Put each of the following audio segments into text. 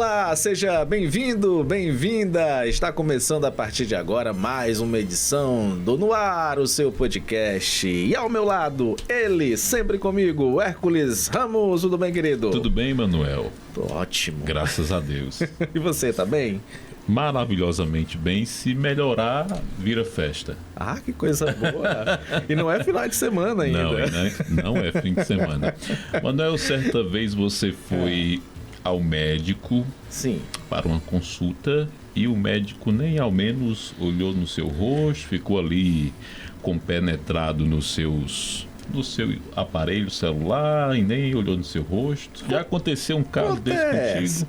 Olá, seja bem-vindo, bem-vinda. Está começando a partir de agora mais uma edição do No Ar, o seu podcast. E ao meu lado, ele, sempre comigo, Hércules Ramos. Tudo bem, querido? Tudo bem, Manuel? Tô ótimo. Graças a Deus. E você, tá bem? Maravilhosamente bem. Se melhorar, vira festa. Ah, que coisa boa. E não é final de semana ainda. Não, né? Não é fim de semana. Manuel, certa vez você foi ao médico. Sim. Para uma consulta e o médico nem ao menos olhou no seu rosto, ficou ali compenetrado no seu aparelho celular e nem olhou no seu rosto. Já aconteceu um caso desse contigo?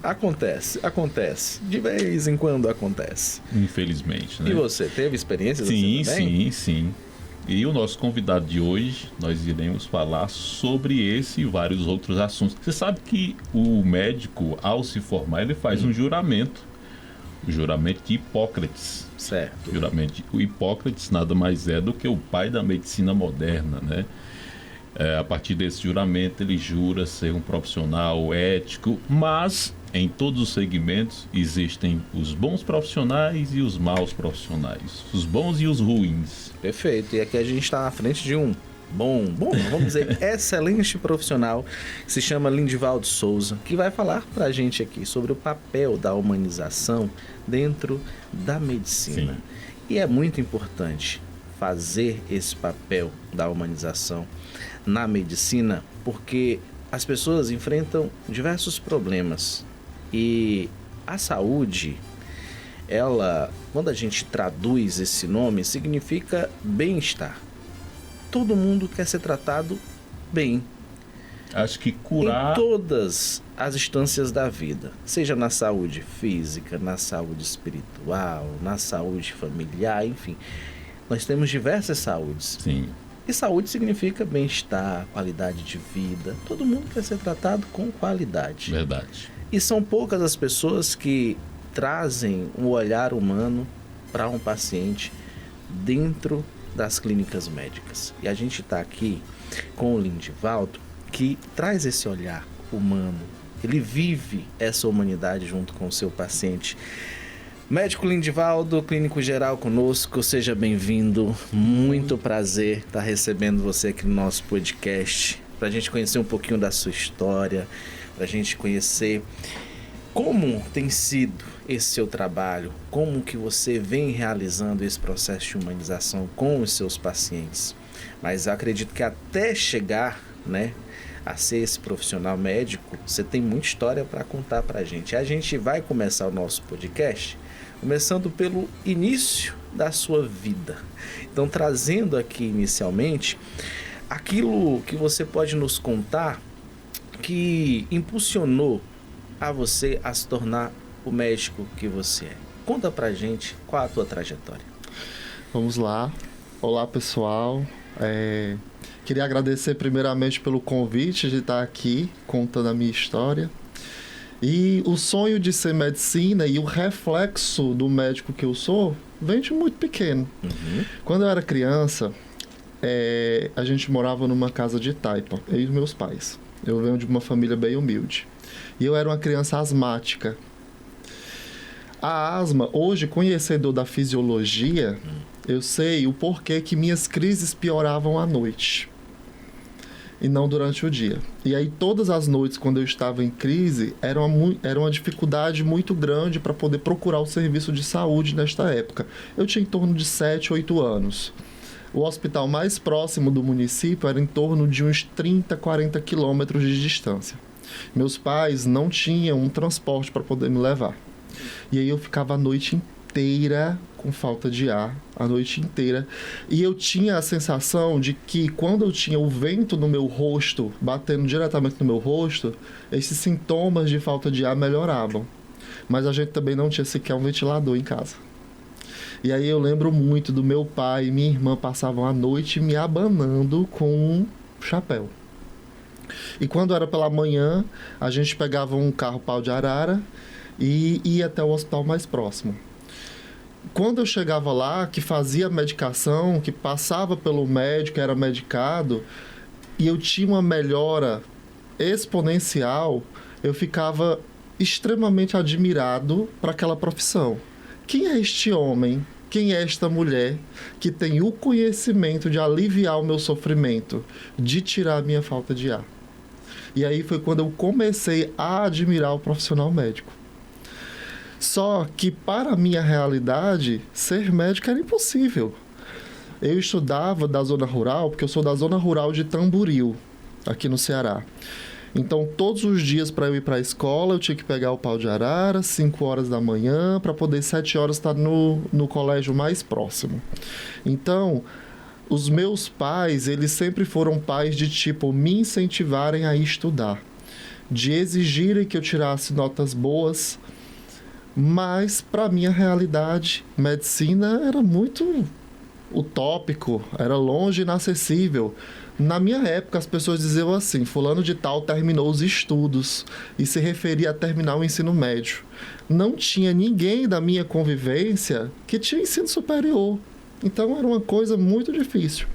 Acontece. De vez em quando acontece. Infelizmente, né? E você, teve experiências assim também? Sim. E o nosso convidado de hoje, nós iremos falar sobre esse e vários outros assuntos. Você sabe que o médico, ao se formar, ele faz um juramento. O juramento de Hipócrates. Certo. O Hipócrates nada mais é do que o pai da medicina moderna, né? A partir desse juramento, ele jura ser um profissional ético, mas em todos os segmentos existem os bons profissionais e os maus profissionais, os bons e os ruins. Perfeito, e aqui a gente está à frente de um bom, vamos dizer, excelente profissional, que se chama Lindivaldo Souza, que vai falar pra gente aqui sobre o papel da humanização dentro da medicina. Sim. E é muito importante fazer esse papel da humanização na medicina, porque as pessoas enfrentam diversos problemas e a saúde, ela, quando a gente traduz esse nome, significa bem-estar. Todo mundo quer ser tratado bem. Acho que curar em todas as instâncias da vida, seja na saúde física, na saúde espiritual, na saúde familiar, enfim. Nós temos diversas saúdes. Sim. E saúde significa bem-estar, qualidade de vida. Todo mundo quer ser tratado com qualidade. Verdade. E são poucas as pessoas que trazem um olhar humano para um paciente dentro das clínicas médicas. E a gente está aqui com o Lindivaldo, que traz esse olhar humano. Ele vive essa humanidade junto com o seu paciente. Médico Lindivaldo, clínico geral conosco, seja bem-vindo. Muito prazer estar recebendo você aqui no nosso podcast, para a gente conhecer um pouquinho da sua história, para a gente conhecer como tem sido esse seu trabalho, como que você vem realizando esse processo de humanização com os seus pacientes. Mas eu acredito que até chegar, né, a ser esse profissional médico, você tem muita história para contar para a gente. A gente vai começar o nosso podcast começando pelo início da sua vida. Então, trazendo aqui inicialmente aquilo que você pode nos contar que impulsionou a você a se tornar o médico que você é. Conta pra gente qual a tua trajetória. Vamos lá. Olá, pessoal. Queria agradecer primeiramente pelo convite de estar aqui contando a minha história. E o sonho de ser medicina e o reflexo do médico que eu sou vem de muito pequeno. Uhum. Quando eu era criança, a gente morava numa casa de taipa, eu e meus pais. Eu venho de uma família bem humilde. E eu era uma criança asmática. A asma, hoje, conhecedor da fisiologia, eu sei o porquê que minhas crises pioravam à noite e não durante o dia. E aí todas as noites, quando eu estava em crise, era uma dificuldade muito grande para poder procurar o serviço de saúde nesta época. Eu tinha em torno de 7, 8 anos. O hospital mais próximo do município era em torno de uns 30, 40 quilômetros de distância. Meus pais não tinham um transporte para poder me levar. E aí eu ficava a noite inteira com falta de ar, a noite inteira. E eu tinha a sensação de que quando eu tinha o vento no meu rosto, batendo diretamente no meu rosto, esses sintomas de falta de ar melhoravam. Mas a gente também não tinha sequer um ventilador em casa. E aí eu lembro muito do meu pai e minha irmã passavam a noite me abanando com um chapéu. E quando era pela manhã, a gente pegava um carro pau de arara e ia até o hospital mais próximo. Quando eu chegava lá, que fazia medicação, que passava pelo médico, era medicado, e eu tinha uma melhora exponencial, eu ficava extremamente admirado para aquela profissão. Quem é este homem? Quem é esta mulher que tem o conhecimento de aliviar o meu sofrimento, de tirar a minha falta de ar? E aí foi quando eu comecei a admirar o profissional médico. Só que, para a minha realidade, ser médico era impossível. Eu estudava da zona rural, porque eu sou da zona rural de Tamboril, aqui no Ceará. Então, todos os dias para eu ir para a escola, eu tinha que pegar o pau de arara, 5 horas da manhã, para poder 7 horas estar no colégio mais próximo. Então, os meus pais, eles sempre foram pais de tipo me incentivarem a estudar, de exigirem que eu tirasse notas boas, mas para minha realidade, medicina era muito utópico, era longe e inacessível. Na minha época, as pessoas diziam assim: fulano de tal terminou os estudos, e se referia a terminar o ensino médio. Não tinha ninguém da minha convivência que tinha ensino superior. Então, era uma coisa muito difícil.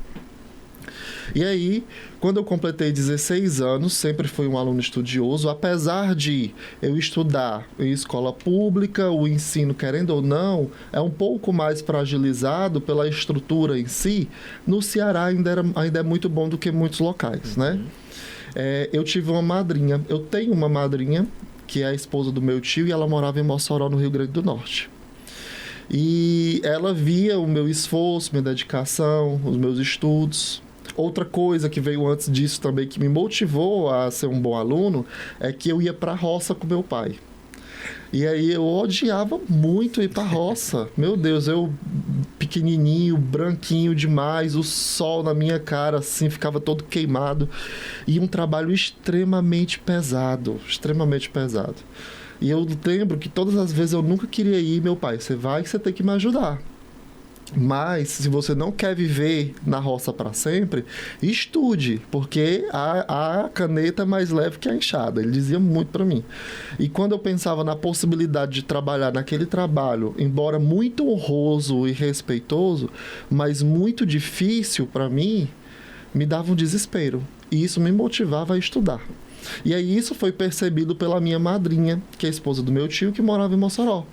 E aí, quando eu completei 16 anos, sempre fui um aluno estudioso, apesar de eu estudar em escola pública, o ensino, querendo ou não, é um pouco mais fragilizado pela estrutura em si. No Ceará ainda é muito bom do que muitos locais, né? Eu tive uma madrinha, eu tenho uma madrinha, que é a esposa do meu tio, e ela morava em Mossoró, no Rio Grande do Norte. E ela via o meu esforço, minha dedicação, os meus estudos. Outra coisa que veio antes disso também, que me motivou a ser um bom aluno, é que eu ia para a roça com meu pai. E aí eu odiava muito ir para a roça. Meu Deus, eu pequenininho, branquinho demais, o sol na minha cara, assim, ficava todo queimado. E um trabalho extremamente pesado, extremamente pesado. E eu lembro que todas as vezes eu nunca queria ir, meu pai, você vai que você tem que me ajudar. Mas, se você não quer viver na roça para sempre, estude, porque a caneta é mais leve que a enxada. Ele dizia muito para mim. E quando eu pensava na possibilidade de trabalhar naquele trabalho, embora muito honroso e respeitoso, mas muito difícil para mim, me dava um desespero. E isso me motivava a estudar. E aí isso foi percebido pela minha madrinha, que é a esposa do meu tio, que morava em Mossoró.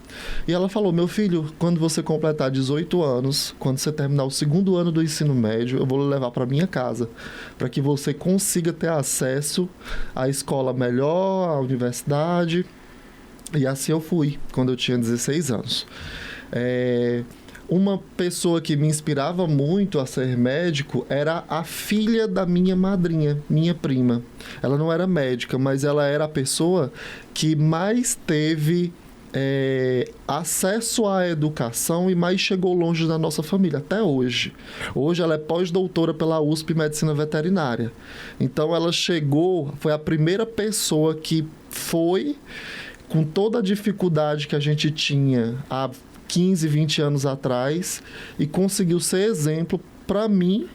E ela falou: meu filho, quando você completar 18 anos, quando você terminar o 2º ano do ensino médio, eu vou lhe levar para minha casa, para que você consiga ter acesso à escola melhor, à universidade. E assim eu fui, quando eu tinha 16 anos. Uma pessoa que me inspirava muito a ser médico era a filha da minha madrinha, minha prima. Ela não era médica, mas ela era a pessoa que mais teve acesso à educação e mais chegou longe da nossa família, até hoje. Hoje ela é pós-doutora pela USP em Medicina Veterinária. Então ela chegou, foi a primeira pessoa que foi, com toda a dificuldade que a gente tinha há 15, 20 anos atrás, e conseguiu ser exemplo para mim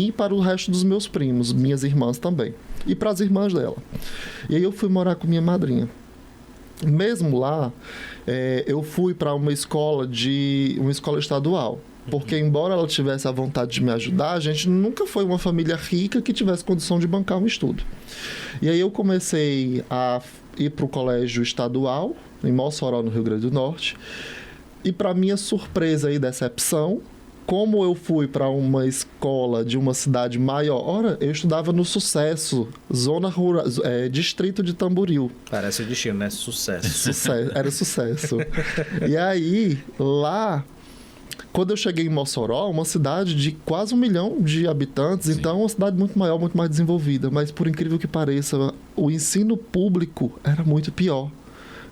e para o resto dos meus primos, minhas irmãs também, e para as irmãs dela. E aí eu fui morar com minha madrinha. Mesmo lá, eu fui para uma escola estadual, porque embora ela tivesse a vontade de me ajudar, a gente nunca foi uma família rica que tivesse condição de bancar um estudo. E aí eu comecei a ir para o colégio estadual, em Mossoró, no Rio Grande do Norte. E para minha surpresa e decepção, como eu fui para uma escola de uma cidade maior, eu estudava no Sucesso, zona rural, distrito de Tamboril. Parece o destino, né? Sucesso. Era sucesso. E aí, lá, quando eu cheguei em Mossoró, uma cidade de quase 1 milhão de habitantes, sim, então uma cidade muito maior, muito mais desenvolvida. Mas, por incrível que pareça, o ensino público era muito pior.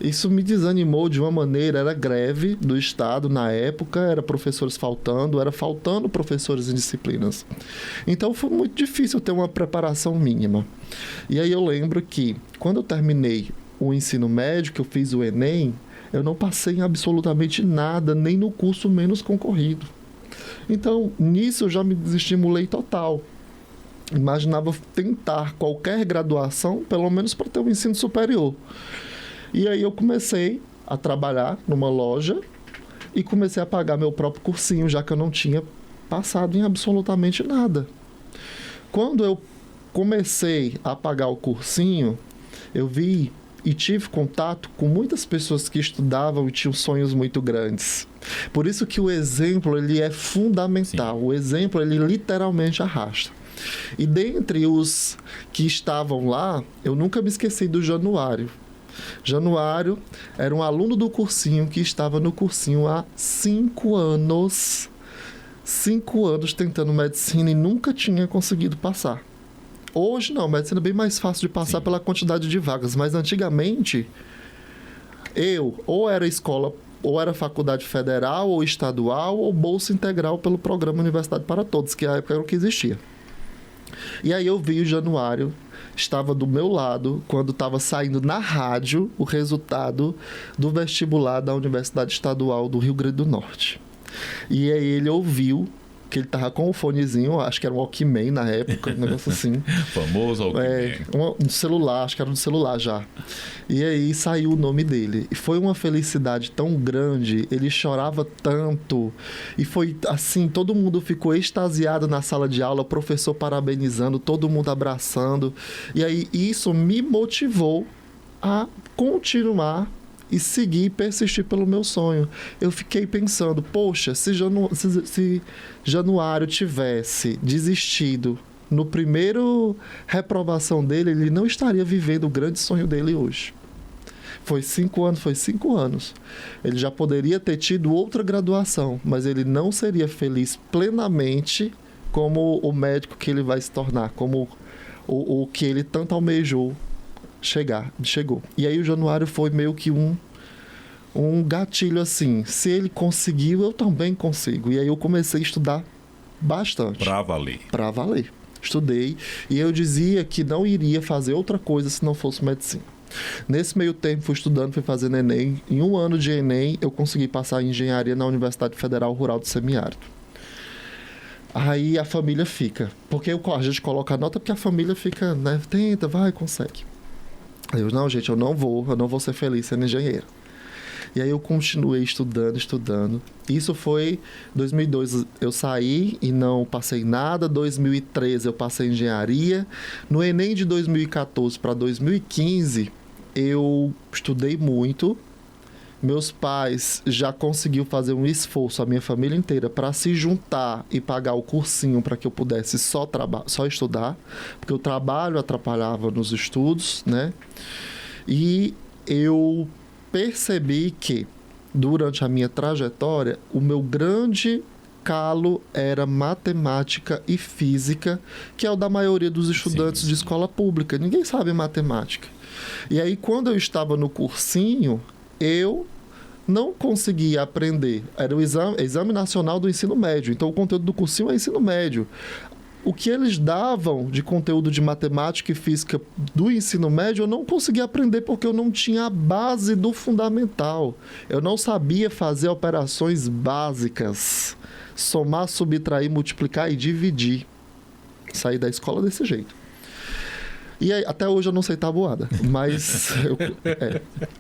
Isso me desanimou de uma maneira. Era greve do Estado na época, era professores faltando, era faltando professores em disciplinas. Então foi muito difícil ter uma preparação mínima. E aí eu lembro que, quando eu terminei o ensino médio, que eu fiz o Enem, eu não passei em absolutamente nada, nem no curso menos concorrido. Então, nisso eu já me desestimulei total. Imaginava tentar qualquer graduação, pelo menos para ter um ensino superior. E aí eu comecei a trabalhar numa loja e comecei a pagar meu próprio cursinho, já que eu não tinha passado em absolutamente nada. Quando eu comecei a pagar o cursinho, eu vi e tive contato com muitas pessoas que estudavam e tinham sonhos muito grandes. Por isso que o exemplo, ele é fundamental. Sim. O exemplo, ele literalmente arrasta. E dentre os que estavam lá, eu nunca me esqueci do Januário. Januário era um aluno do cursinho que estava no cursinho há 5 anos. 5 anos tentando medicina e nunca tinha conseguido passar. Hoje não, medicina é bem mais fácil de passar. Sim. Pela quantidade de vagas, mas antigamente ou era escola, ou era faculdade federal, ou estadual, ou bolsa integral pelo programa Universidade para Todos, que à época era o que existia. E aí eu vi o Januário, estava do meu lado, quando estava saindo na rádio o resultado do vestibular da Universidade Estadual do Rio Grande do Norte. E aí ele ouviu que ele tava com um fonezinho, acho que era um Walkman na época, um negócio assim. Famoso Walkman. Um celular, acho que era um celular já. E aí saiu o nome dele. E foi uma felicidade tão grande, ele chorava tanto. E foi assim, todo mundo ficou extasiado na sala de aula, o professor parabenizando, todo mundo abraçando. E aí isso me motivou a continuar e seguir e persistir pelo meu sonho. Eu fiquei pensando, poxa, se Januário tivesse desistido no primeiro reprovação dele, ele não estaria vivendo o grande sonho dele hoje. Foi 5 anos. Ele já poderia ter tido outra graduação, mas ele não seria feliz plenamente como o médico que ele vai se tornar, como o que ele tanto almejou chegou. E aí o Januário foi meio que um gatilho assim. Se ele conseguiu, eu também consigo. E aí eu comecei a estudar bastante. Pra valer. Pra valer. Estudei e eu dizia que não iria fazer outra coisa se não fosse medicina. Nesse meio tempo fui estudando, fui fazendo Enem. Em 1 ano de Enem eu consegui passar em engenharia na Universidade Federal Rural do Semiárido. Aí a família fica. Porque a gente coloca a nota porque a família fica, né? Tenta, vai, consegue. Aí eu, não, gente, eu não vou ser feliz sendo engenheiro. E aí eu continuei estudando. Isso foi 2002, eu saí e não passei nada. 2013 eu passei em engenharia. No Enem de 2014 para 2015, eu estudei muito. Meus pais já conseguiram fazer um esforço, a minha família inteira, para se juntar e pagar o cursinho para que eu pudesse só estudar, porque o trabalho atrapalhava nos estudos, né? E eu percebi que, durante a minha trajetória, o meu grande calo era matemática e física, que é o da maioria dos estudantes de escola pública. Ninguém sabe matemática. E aí, quando eu estava no cursinho, eu não conseguia aprender. Era o exame nacional do ensino médio. Então, o conteúdo do cursinho é ensino médio. O que eles davam de conteúdo de matemática e física do ensino médio, eu não conseguia aprender porque eu não tinha a base do fundamental. Eu não sabia fazer operações básicas. Somar, subtrair, multiplicar e dividir. Saí da escola desse jeito. E aí, até hoje eu não sei tabuada, mas,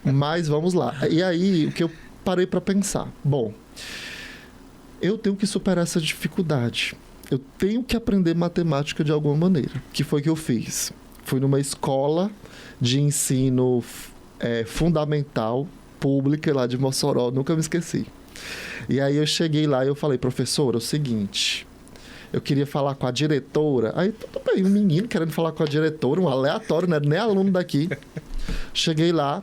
mas vamos lá. E aí, o que eu parei para pensar? Bom, eu tenho que superar essa dificuldade. Eu tenho que aprender matemática de alguma maneira. Que foi que eu fiz? Fui numa escola de ensino fundamental, pública, lá de Mossoró, nunca me esqueci. E aí eu cheguei lá e eu falei, professora, é o seguinte... Eu queria falar com a diretora. Aí, tudo bem, um menino querendo falar com a diretora, um aleatório, não era nem aluno daqui. Cheguei lá,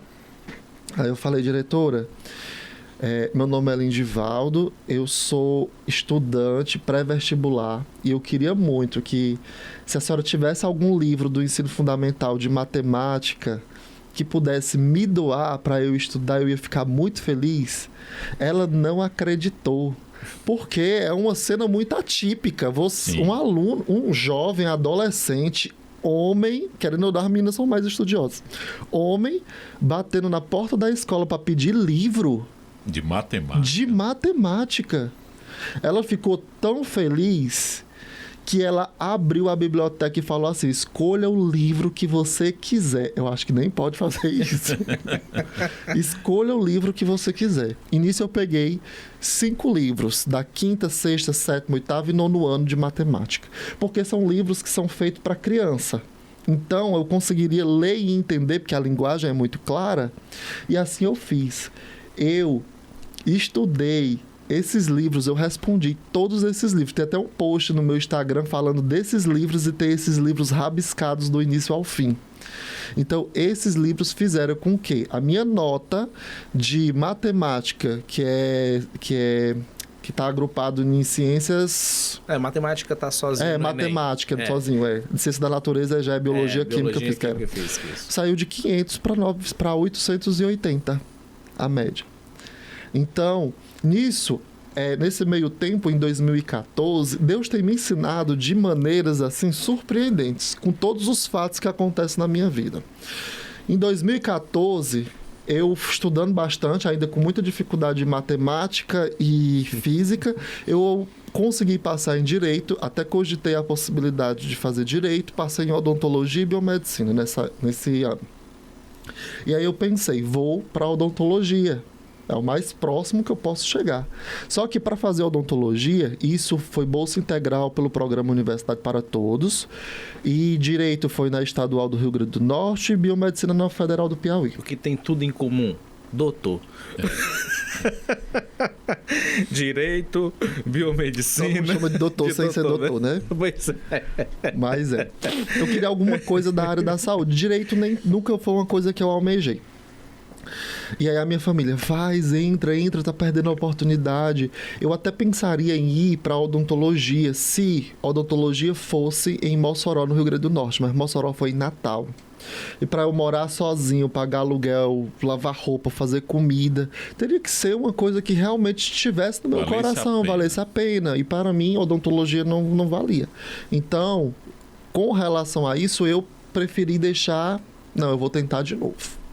aí eu falei, diretora, meu nome é Lindivaldo, eu sou estudante pré-vestibular e eu queria muito que, se a senhora tivesse algum livro do ensino fundamental de matemática que pudesse me doar para eu estudar, eu ia ficar muito feliz. Ela não acreditou. Porque é uma cena muito atípica. Um aluno, um jovem, adolescente, homem, querendo dar, as meninas são mais estudiosas. Homem, batendo na porta da escola para pedir livro. De matemática. De matemática. Ela ficou tão feliz que ela abriu a biblioteca e falou assim, escolha o livro que você quiser. Eu acho que nem pode fazer isso. Escolha o livro que você quiser. E nisso eu peguei 5 livros, da 5ª, 6ª, 7ª, 8ª e 9º ano de matemática. Porque são livros que são feitos para criança. Então, eu conseguiria ler e entender, porque a linguagem é muito clara, e assim eu fiz. Eu estudei esses livros, eu respondi todos esses livros. Tem até um post no meu Instagram falando desses livros e tem esses livros rabiscados do início ao fim. Então, esses livros fizeram com que a minha nota de matemática, que está agrupado em ciências... matemática está sozinho. Matemática, sozinho, De ciência da natureza já é biologia, química, física. Saiu de 500 para 880, a média. Então, nesse meio tempo, em 2014, Deus tem me ensinado de maneiras assim surpreendentes, com todos os fatos que acontecem na minha vida. Em 2014, eu estudando bastante, ainda com muita dificuldade em matemática e física, eu consegui passar em Direito, até cogitei a possibilidade de fazer Direito, passei em Odontologia e Biomedicina nesse ano. E aí eu pensei, vou para Odontologia. É o mais próximo que eu posso chegar. Só que para fazer odontologia, isso foi bolsa integral pelo programa Universidade para Todos. E Direito foi na Estadual do Rio Grande do Norte e Biomedicina na Federal do Piauí. O que tem tudo em comum? Doutor. Direito, biomedicina. Não chama de doutor sem ser doutor, né? Pois é. Mas eu queria alguma coisa da área da saúde. Direito nunca foi uma coisa que eu almejei. E aí a minha família, entra, tá perdendo a oportunidade. Eu até pensaria em ir para odontologia, se odontologia fosse em Mossoró, no Rio Grande do Norte, mas Mossoró foi em Natal. E para eu morar sozinho, pagar aluguel, lavar roupa, fazer comida, teria que ser uma coisa que realmente estivesse no meu coração, valesse a pena. E para mim, odontologia não valia. Então, com relação a isso, eu preferi deixar... Não, eu vou tentar de novo.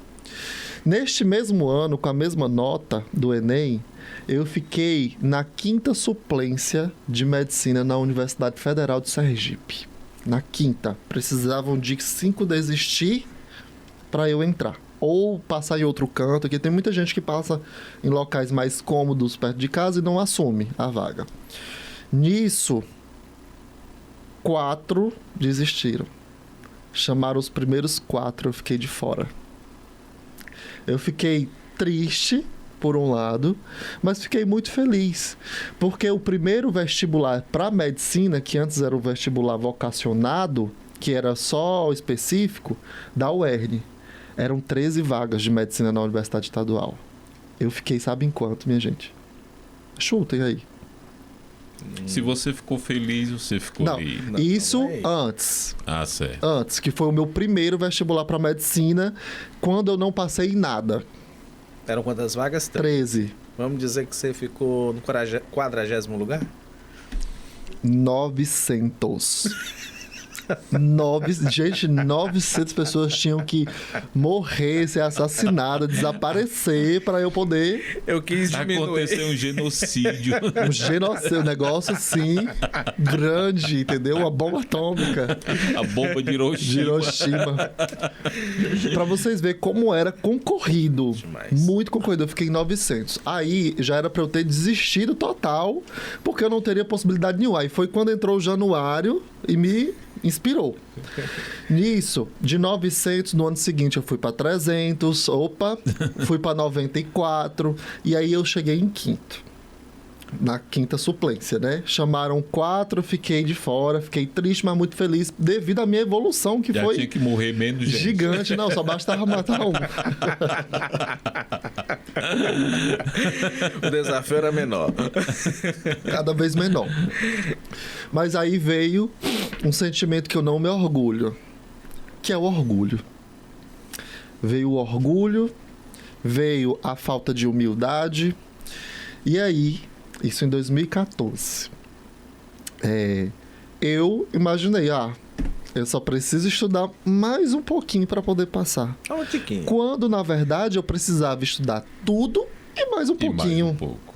Neste mesmo ano, com a mesma nota do Enem, eu fiquei na 5ª suplência de medicina na Universidade Federal de Sergipe. Na 5ª. Precisavam de 5 desistir para eu entrar. Ou passar em outro canto, porque tem muita gente que passa em locais mais cômodos perto de casa e não assume a vaga. Nisso, 4 desistiram. Chamaram os primeiros 4, eu fiquei de fora. Eu fiquei triste, por um lado, mas fiquei muito feliz, porque o primeiro vestibular para medicina, que antes era o vestibular vocacionado, que era só específico, da UERN, eram 13 vagas de medicina na Universidade Estadual. Eu fiquei, sabe em quanto, minha gente? Chutem aí. Se você ficou feliz, você ficou aí. Isso antes. Ah, certo. Antes, que foi o meu primeiro vestibular para medicina, quando eu não passei em nada. Eram quantas vagas? 13. Vamos dizer que você ficou no 40º lugar? 900. Gente, 900 pessoas tinham que morrer, ser assassinadas, desaparecer para eu poder... Eu quis diminuir. Aconteceu um genocídio. Um negócio assim, grande, entendeu? Uma bomba atômica. A bomba de Hiroshima. Para vocês verem como era concorrido. Demais. Muito concorrido. Eu fiquei em 900. Aí já era para eu ter desistido total, porque eu não teria possibilidade nenhuma. Aí foi quando entrou o Januário e me inspirou. Nisso, de 900, no ano seguinte eu fui para 300, fui para 94, e aí eu cheguei em 5º. Na 5ª suplência, né? Chamaram 4, fiquei de fora, fiquei triste, mas muito feliz devido à minha evolução, que já foi... tinha que morrer menos gente. Gigante, não, só bastava matar um. O desafio era menor. Cada vez menor. Mas aí veio um sentimento que eu não me orgulho, que é o orgulho. Veio o orgulho, veio a falta de humildade, e aí... Isso em 2014. Eu imaginei, eu só preciso estudar mais um pouquinho para poder passar. Um tiquinho. Quando, na verdade, eu precisava estudar tudo e mais um pouquinho. Mais um pouco.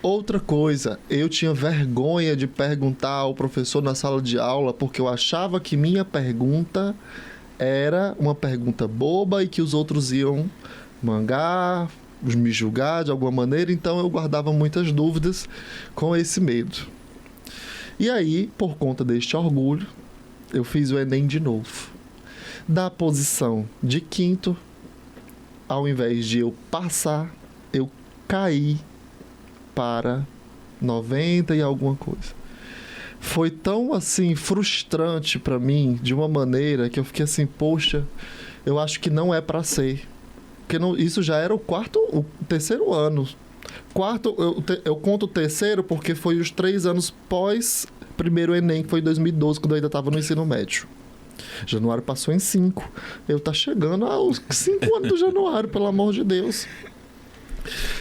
Outra coisa, eu tinha vergonha de perguntar ao professor na sala de aula, porque eu achava que minha pergunta era uma pergunta boba e que os outros iam mangar, me julgar de alguma maneira, então eu guardava muitas dúvidas com esse medo. E aí, por conta deste orgulho, eu fiz o Enem de novo. da posição de quinto, ao invés de eu passar, eu caí para 90 e alguma coisa. Foi tão, assim, frustrante para mim, de uma maneira que eu fiquei assim, poxa, eu acho que não é para ser. Porque não, isso já era o terceiro ano. Quarto, eu conto o terceiro porque foi os 3 anos pós primeiro Enem, que foi em 2012, quando eu ainda estava no ensino médio. Januário passou em 5. Eu tá chegando aos 5 anos do Januário, pelo amor de Deus.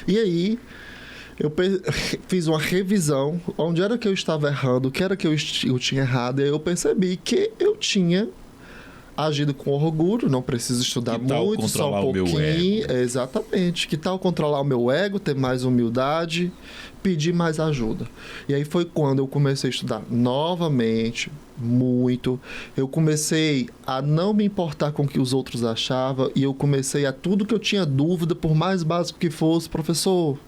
E aí, eu fiz uma revisão, onde era que eu estava errando, o que era que eu tinha errado, e aí eu percebi que eu tinha agido com orgulho, não preciso estudar muito, só um pouquinho. Exatamente. Que tal controlar o meu ego, ter mais humildade, pedir mais ajuda. E aí foi quando eu comecei a estudar novamente, muito. Eu comecei a não me importar com o que os outros achavam, e eu comecei a tudo que eu tinha dúvida, por mais básico que fosse, professor,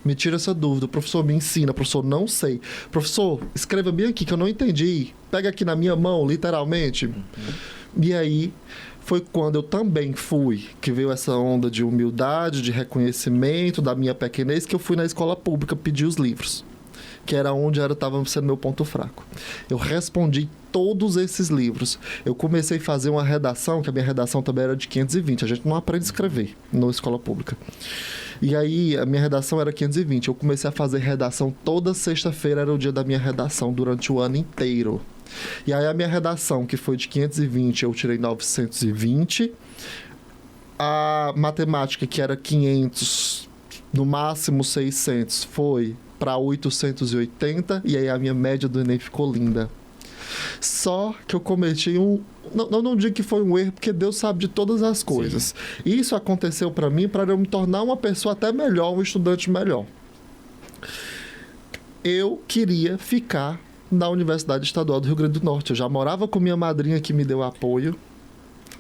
me tira essa dúvida, professor, me ensina, professor, não sei. Professor, escreva bem aqui que eu não entendi. Pega aqui na minha mão, literalmente. E aí foi quando eu também fui, que veio essa onda de humildade, de reconhecimento da minha pequenez, que eu fui na escola pública pedir os livros, que era onde estava sendo meu ponto fraco. Eu respondi todos esses livros. Eu comecei a fazer uma redação, que a minha redação também era de 520. A gente não aprende a escrever na escola pública. E aí, a minha redação era 520. Eu comecei a fazer redação toda sexta-feira, era o dia da minha redação, durante o ano inteiro. E aí, a minha redação, que foi de 520, eu tirei 920. A matemática, que era 500, no máximo 600, foi para 880. E aí, a minha média do Enem ficou linda. Só que eu cometi não digo que foi um erro, porque Deus sabe de todas as coisas. Sim. Isso aconteceu para mim, para eu me tornar uma pessoa até melhor, um estudante melhor. Eu queria ficar na Universidade Estadual do Rio Grande do Norte. Eu já morava com minha madrinha, que me deu apoio.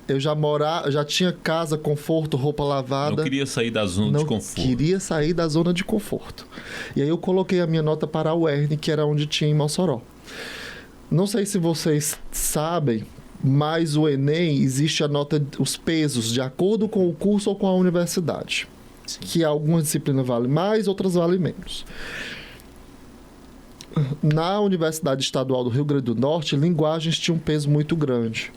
Eu já tinha casa, conforto, roupa lavada. Não queria sair da zona de conforto. Não queria sair da zona de conforto. E aí eu coloquei a minha nota para a UERN, que era onde tinha em Mossoró. Não sei se vocês sabem, mas o Enem existe a nota, os pesos, de acordo com o curso ou com a universidade. Sim. Que algumas disciplinas valem mais, outras valem menos. Na Universidade Estadual do Rio Grande do Norte, linguagens tinham um peso muito grande.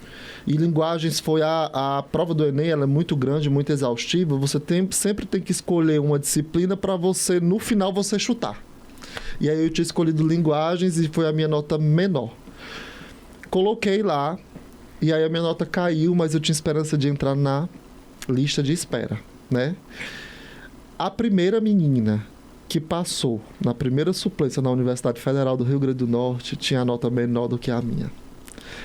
E linguagens foi a prova do Enem, ela é muito grande, muito exaustiva. Você sempre tem que escolher uma disciplina para você, no final, você chutar. E aí eu tinha escolhido linguagens e foi a minha nota menor. Coloquei lá, e aí a minha nota caiu, mas eu tinha esperança de entrar na lista de espera, né? A primeira menina que passou na primeira suplência na Universidade Federal do Rio Grande do Norte tinha a nota menor do que a minha.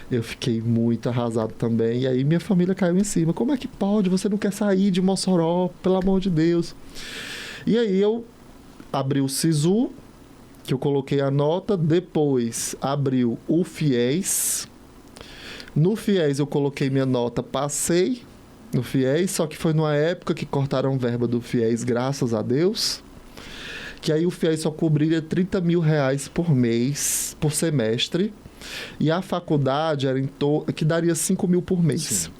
Eu fiquei muito arrasado também, e aí minha família caiu em cima. Como é que pode? Você não quer sair de Mossoró, pelo amor de Deus. E aí eu abri o SISU, que eu coloquei a nota, depois abriu o FIES. No FIES eu coloquei minha nota, passei no FIES, só que foi numa época que cortaram verba do FIES, graças a Deus, que aí o FIES só cobria 30 mil reais por mês, por semestre, e a faculdade era que daria 5 mil por mês. Sim.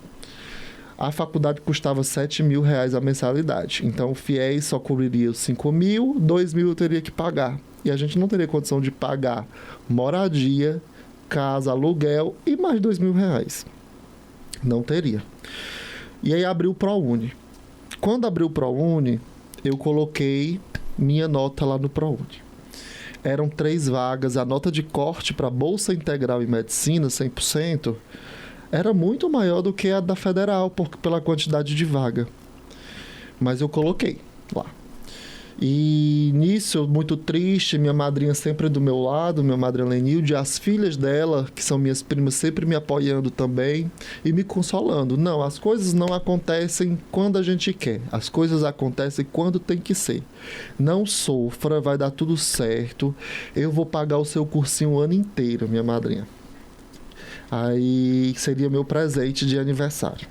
A faculdade custava 7 mil reais a mensalidade, então o FIES só cobriria os 5 mil, 2 mil eu teria que pagar. E a gente não teria condição de pagar moradia, casa, aluguel e mais 2 mil reais. Não teria. E aí abriu o ProUni. Quando abriu o ProUni, eu coloquei minha nota lá no ProUni. Eram 3 vagas. A nota de corte para Bolsa Integral em Medicina, 100%, era muito maior do que a da Federal, pela quantidade de vaga. Mas eu coloquei lá. E nisso, muito triste, minha madrinha sempre do meu lado, minha madrinha Lenilde, as filhas dela, que são minhas primas, sempre me apoiando também e me consolando. Não, as coisas não acontecem quando a gente quer, as coisas acontecem quando tem que ser. Não sofra, vai dar tudo certo, eu vou pagar o seu cursinho o ano inteiro, minha madrinha. Aí seria meu presente de aniversário.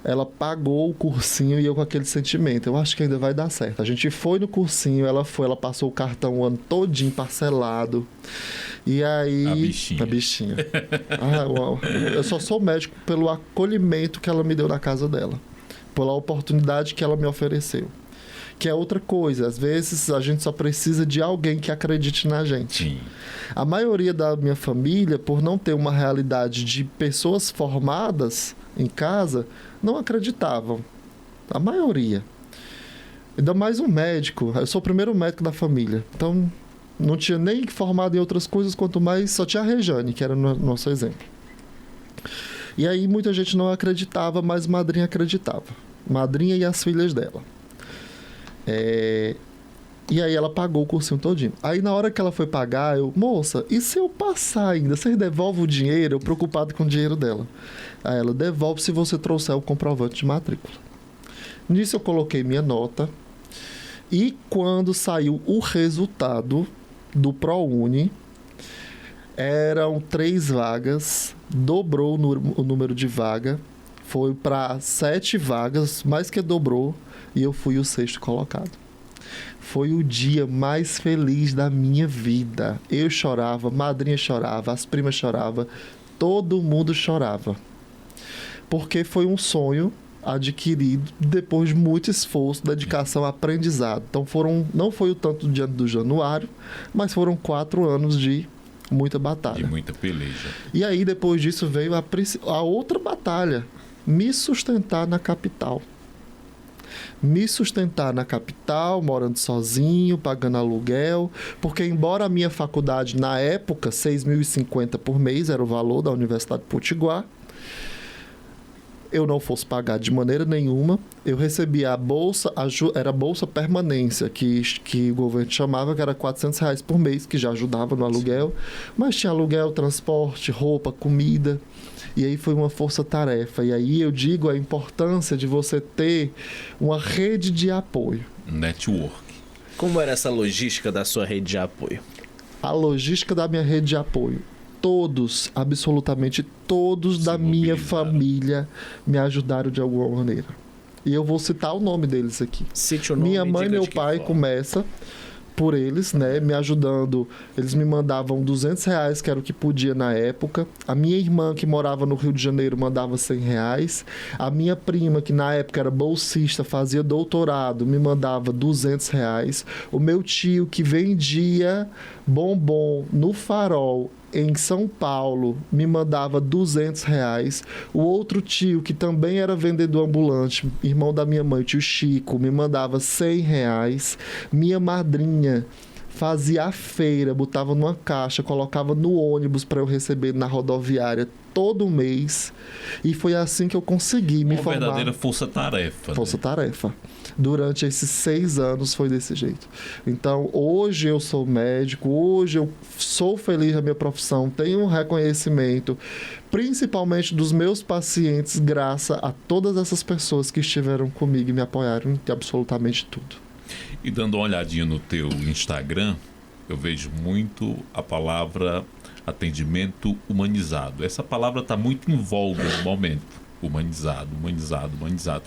ela pagou o cursinho e eu com aquele sentimento. Eu acho que ainda vai dar certo. A gente foi no cursinho, ela passou o cartão o ano todinho parcelado. E aí... A bichinha. Uau. Eu só sou médico pelo acolhimento que ela me deu na casa dela. Pela oportunidade que ela me ofereceu. Que é outra coisa. Às vezes a gente só precisa de alguém que acredite na gente. Sim. A maioria da minha família, por não ter uma realidade de pessoas formadas em casa, não acreditavam. A maioria. Ainda mais um médico. Eu sou o primeiro médico da família. Então, não tinha nem formado em outras coisas, quanto mais só tinha a Rejane, que era o nosso exemplo. E aí muita gente não acreditava, mas madrinha acreditava. Madrinha e as filhas dela. E aí ela pagou o cursinho todinho. Aí na hora que ela foi pagar, moça, e se eu passar ainda? Vocês devolvem o dinheiro? Eu preocupado com o dinheiro dela. Aí ela, devolve se você trouxer o comprovante de matrícula. Nisso eu coloquei minha nota. E quando saiu o resultado do ProUni, eram 3 vagas, dobrou o número de vaga, foi para 7 vagas, mais que dobrou, e eu fui o 6º colocado. Foi o dia mais feliz da minha vida. Eu chorava, madrinha chorava, as primas choravam, todo mundo chorava. Porque foi um sonho adquirido depois de muito esforço, dedicação, aprendizado. Então não foi o tanto diante do Januário, mas foram 4 anos de muita batalha. De muita peleja. E aí depois disso veio a outra batalha, me sustentar na capital. Morando sozinho, pagando aluguel, porque embora a minha faculdade, na época, R$ 6.050 por mês, era o valor da Universidade de Potiguar, eu não fosse pagar de maneira nenhuma, eu recebia a bolsa, era a bolsa permanência, que o governo chamava, que era R$400 por mês, que já ajudava no aluguel, mas tinha aluguel, transporte, roupa, comida, e aí foi uma força-tarefa. E aí eu digo a importância de você ter uma rede de apoio. Network. Como era essa logística da sua rede de apoio? A logística da minha rede de apoio. Todos, absolutamente todos da minha família me ajudaram de alguma maneira. E eu vou citar o nome deles aqui. Cite o nome. Minha mãe e meu pai começa por eles, né, me ajudando. Eles me mandavam R$200, que era o que podia na época. A minha irmã, que morava no Rio de Janeiro, mandava R$100. A minha prima, que na época era bolsista, fazia doutorado, me mandava R$200. O meu tio, que vendia bombom no Farol, em São Paulo, me mandava R$200. O outro tio, que também era vendedor ambulante, irmão da minha mãe, o tio Chico, me mandava R$100. Minha madrinha fazia a feira, botava numa caixa, colocava no ônibus para eu receber na rodoviária todo mês. E foi assim que eu consegui me formar. Uma verdadeira força-tarefa. Força-tarefa. Durante esses 6 anos foi desse jeito. Então, hoje eu sou médico, hoje eu sou feliz na minha profissão, tenho um reconhecimento, principalmente dos meus pacientes, graças a todas essas pessoas que estiveram comigo e me apoiaram em absolutamente tudo. E dando uma olhadinha no teu Instagram, eu vejo muito a palavra atendimento humanizado. Essa palavra está muito em voga no momento. Humanizado, humanizado, humanizado.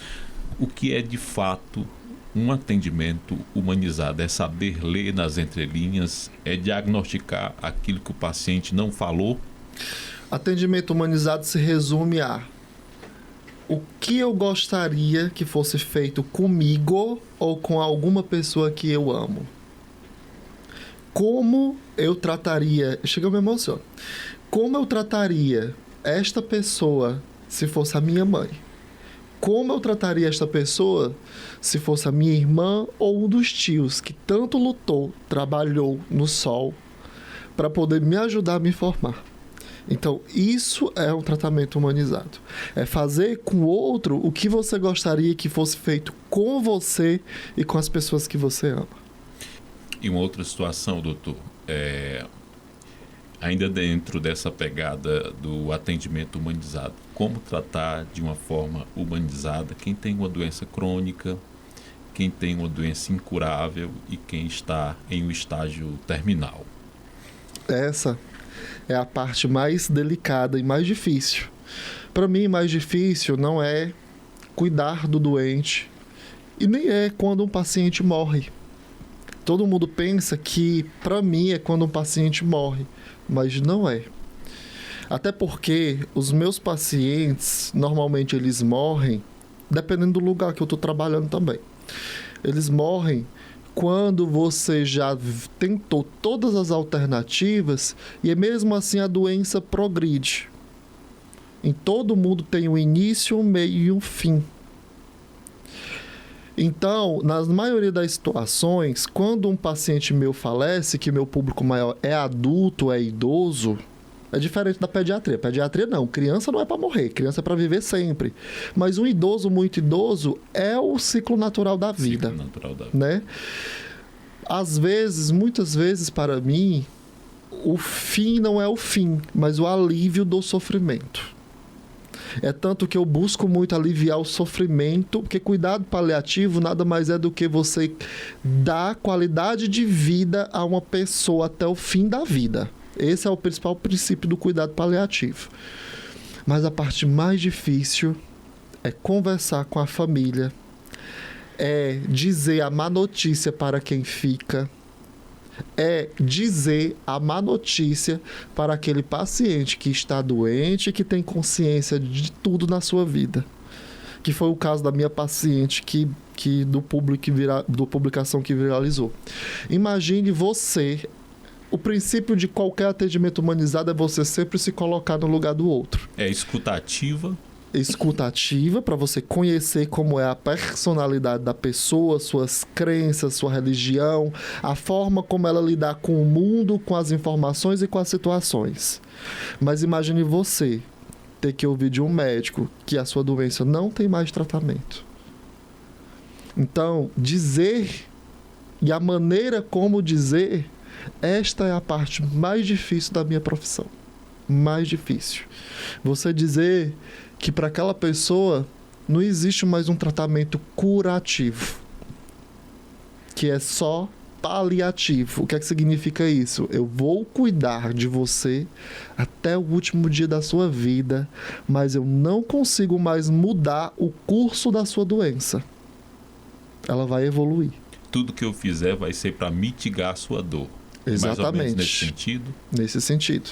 O que é de fato um atendimento humanizado? É saber ler nas entrelinhas, é diagnosticar aquilo que o paciente não falou? Atendimento humanizado se resume a: o que eu gostaria que fosse feito comigo ou com alguma pessoa que eu amo? Como eu trataria... Chega, eu me emociono. Como eu trataria esta pessoa se fosse a minha mãe? Como eu trataria esta pessoa se fosse a minha irmã ou um dos tios que tanto lutou, trabalhou no sol para poder me ajudar a me formar? Então, isso é um tratamento humanizado. É fazer com o outro o que você gostaria que fosse feito com você e com as pessoas que você ama. E uma outra situação, doutor, ainda dentro dessa pegada do atendimento humanizado, como tratar de uma forma humanizada quem tem uma doença crônica, quem tem uma doença incurável e quem está em um estágio terminal? Essa é a parte mais delicada e mais difícil. Para mim, mais difícil não é cuidar do doente. E nem é quando um paciente morre. Todo mundo pensa que, para mim, é quando um paciente morre, mas não é. Até porque os meus pacientes, normalmente eles morrem, dependendo do lugar que eu estou trabalhando também. Eles morrem quando você já tentou todas as alternativas e mesmo assim a doença progride. Em todo mundo tem um início, um meio e um fim. Então, na maioria das situações, quando um paciente meu falece, que meu público maior é adulto, é idoso, é diferente da pediatria. Pediatria não, criança não é para morrer, criança é para viver sempre. Mas um idoso muito idoso é o ciclo natural da vida. Ciclo natural da vida. Né? Às vezes, muitas vezes para mim, o fim não é o fim, mas o alívio do sofrimento. É tanto que eu busco muito aliviar o sofrimento, porque cuidado paliativo nada mais é do que você dar qualidade de vida a uma pessoa até o fim da vida. Esse é o principal princípio do cuidado paliativo. Mas a parte mais difícil é conversar com a família, é dizer a má notícia para quem fica, é dizer a má notícia para aquele paciente que está doente e que tem consciência de tudo na sua vida. Que foi o caso da minha paciente do publicação que viralizou. Imagine você, o princípio de qualquer atendimento humanizado é você sempre se colocar no lugar do outro. É escutativa. Escutativa, para você conhecer como é a personalidade da pessoa, suas crenças, sua religião, a forma como ela lidar com o mundo, com as informações e com as situações. Mas imagine você ter que ouvir de um médico que a sua doença não tem mais tratamento. Então, dizer e a maneira como dizer, esta é a parte mais difícil da minha profissão. Mais difícil. Você dizer que para aquela pessoa não existe mais um tratamento curativo, que é só paliativo. O que é que significa isso? Eu vou cuidar de você até o último dia da sua vida, mas eu não consigo mais mudar o curso da sua doença. Ela vai evoluir. Tudo que eu fizer vai ser para mitigar a sua dor. Exatamente. Mais ou menos nesse sentido? Nesse sentido.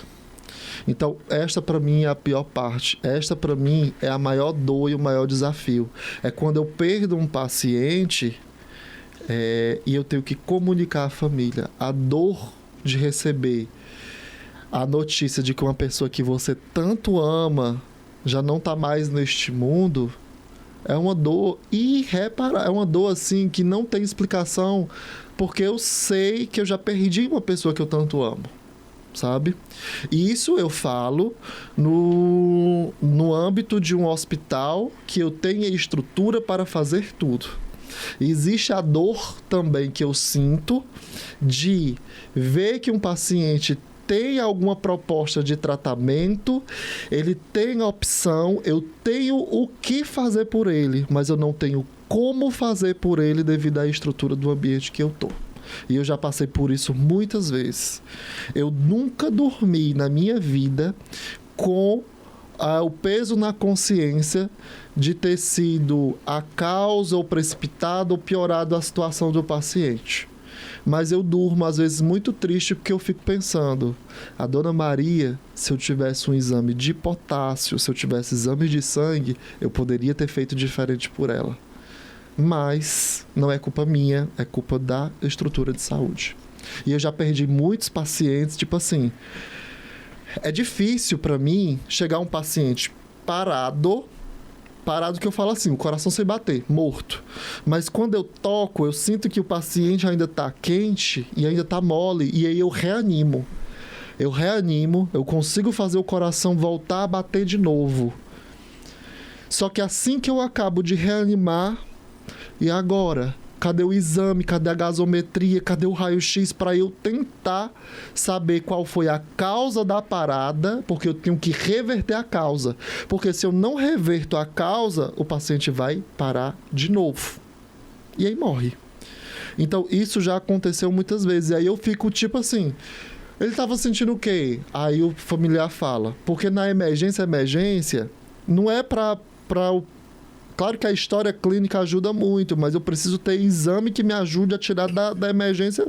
Então, esta para mim é a pior parte. Esta para mim é a maior dor e o maior desafio. É quando eu perdo um paciente e eu tenho que comunicar à família a dor de receber a notícia de que uma pessoa que você tanto ama já não está mais neste mundo. É uma dor irreparável. É uma dor assim que não tem explicação, porque eu sei que eu já perdi uma pessoa que eu tanto amo. Sabe? E isso eu falo no âmbito de um hospital que eu tenha estrutura para fazer tudo. Existe a dor também que eu sinto de ver que um paciente tem alguma proposta de tratamento, ele tem a opção, eu tenho o que fazer por ele, mas eu não tenho como fazer por ele devido à estrutura do ambiente que eu estou. E eu já passei por isso muitas vezes. Eu nunca dormi na minha vida com o peso na consciência de ter sido a causa ou precipitado ou piorado a situação do paciente. Mas eu durmo, às vezes, muito triste porque eu fico pensando, a Dona Maria, se eu tivesse um exame de potássio, se eu tivesse exame de sangue, eu poderia ter feito diferente por ela. Mas não é culpa minha, é culpa da estrutura de saúde. E eu já perdi muitos pacientes, tipo assim, é difícil para mim chegar um paciente parado que eu falo assim, o coração sem bater, morto. Mas quando eu toco, eu sinto que o paciente ainda tá quente e ainda tá mole, e aí eu reanimo. Eu consigo fazer o coração voltar a bater de novo. Só que assim que eu acabo de reanimar, e agora? Cadê o exame? Cadê a gasometria? Cadê o raio-x para eu tentar saber qual foi a causa da parada? Porque eu tenho que reverter a causa. Porque se eu não reverto a causa, o paciente vai parar de novo. E aí morre. Então, isso já aconteceu muitas vezes. E aí eu fico tipo assim... Ele estava sentindo o quê? Aí o familiar fala. Porque na emergência, não é para Claro que a história clínica ajuda muito, mas eu preciso ter exame que me ajude a tirar da emergência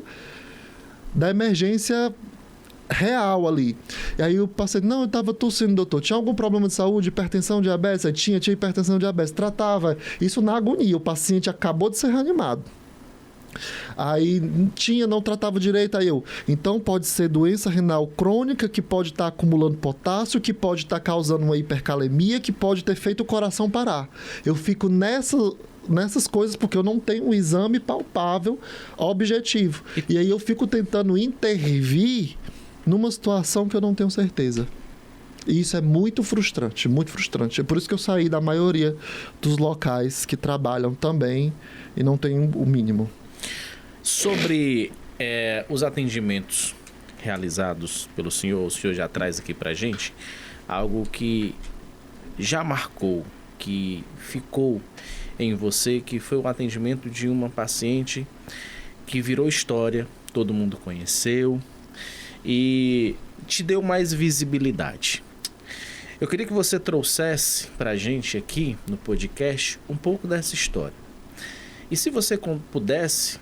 real ali. E aí o paciente, não, eu estava tossindo, doutor, tinha algum problema de saúde, hipertensão, diabetes? Aí tinha hipertensão, diabetes, tratava. Isso na agonia, o paciente acabou de ser reanimado. Aí não tratava direito, então pode ser doença renal crônica, que pode estar acumulando potássio, que pode estar causando uma hipercalemia, que pode ter feito o coração parar. Eu fico nessas coisas porque eu não tenho um exame palpável, objetivo. E aí eu fico tentando intervir numa situação que eu não tenho certeza. E isso é muito frustrante, muito frustrante. É por isso que eu saí da maioria dos locais que trabalham também e não tenho o mínimo. Sobre os atendimentos realizados pelo senhor, o senhor já traz aqui pra gente algo que já marcou, que ficou em você, que foi o atendimento de uma paciente que virou história, todo mundo conheceu e te deu mais visibilidade. Eu queria que você trouxesse pra gente aqui no podcast um pouco dessa história. E se você pudesse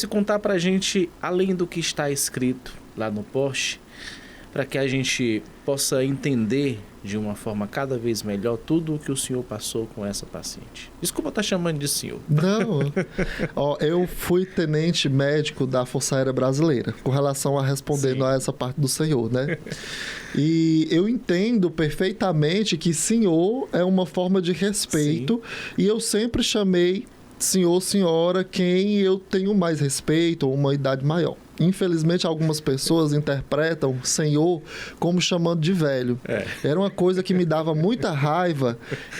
contar pra gente, além do que está escrito lá no post, para que a gente possa entender de uma forma cada vez melhor tudo o que o senhor passou com essa paciente. Desculpa estar chamando de senhor. Não. Eu fui tenente médico da Força Aérea Brasileira, com relação a respondendo a essa parte do senhor, né? E eu entendo perfeitamente que senhor é uma forma de respeito. Sim. E eu sempre chamei senhor, senhora, quem eu tenho mais respeito ou uma idade maior. Infelizmente, algumas pessoas interpretam senhor como chamando de velho. Era uma coisa que me dava muita raiva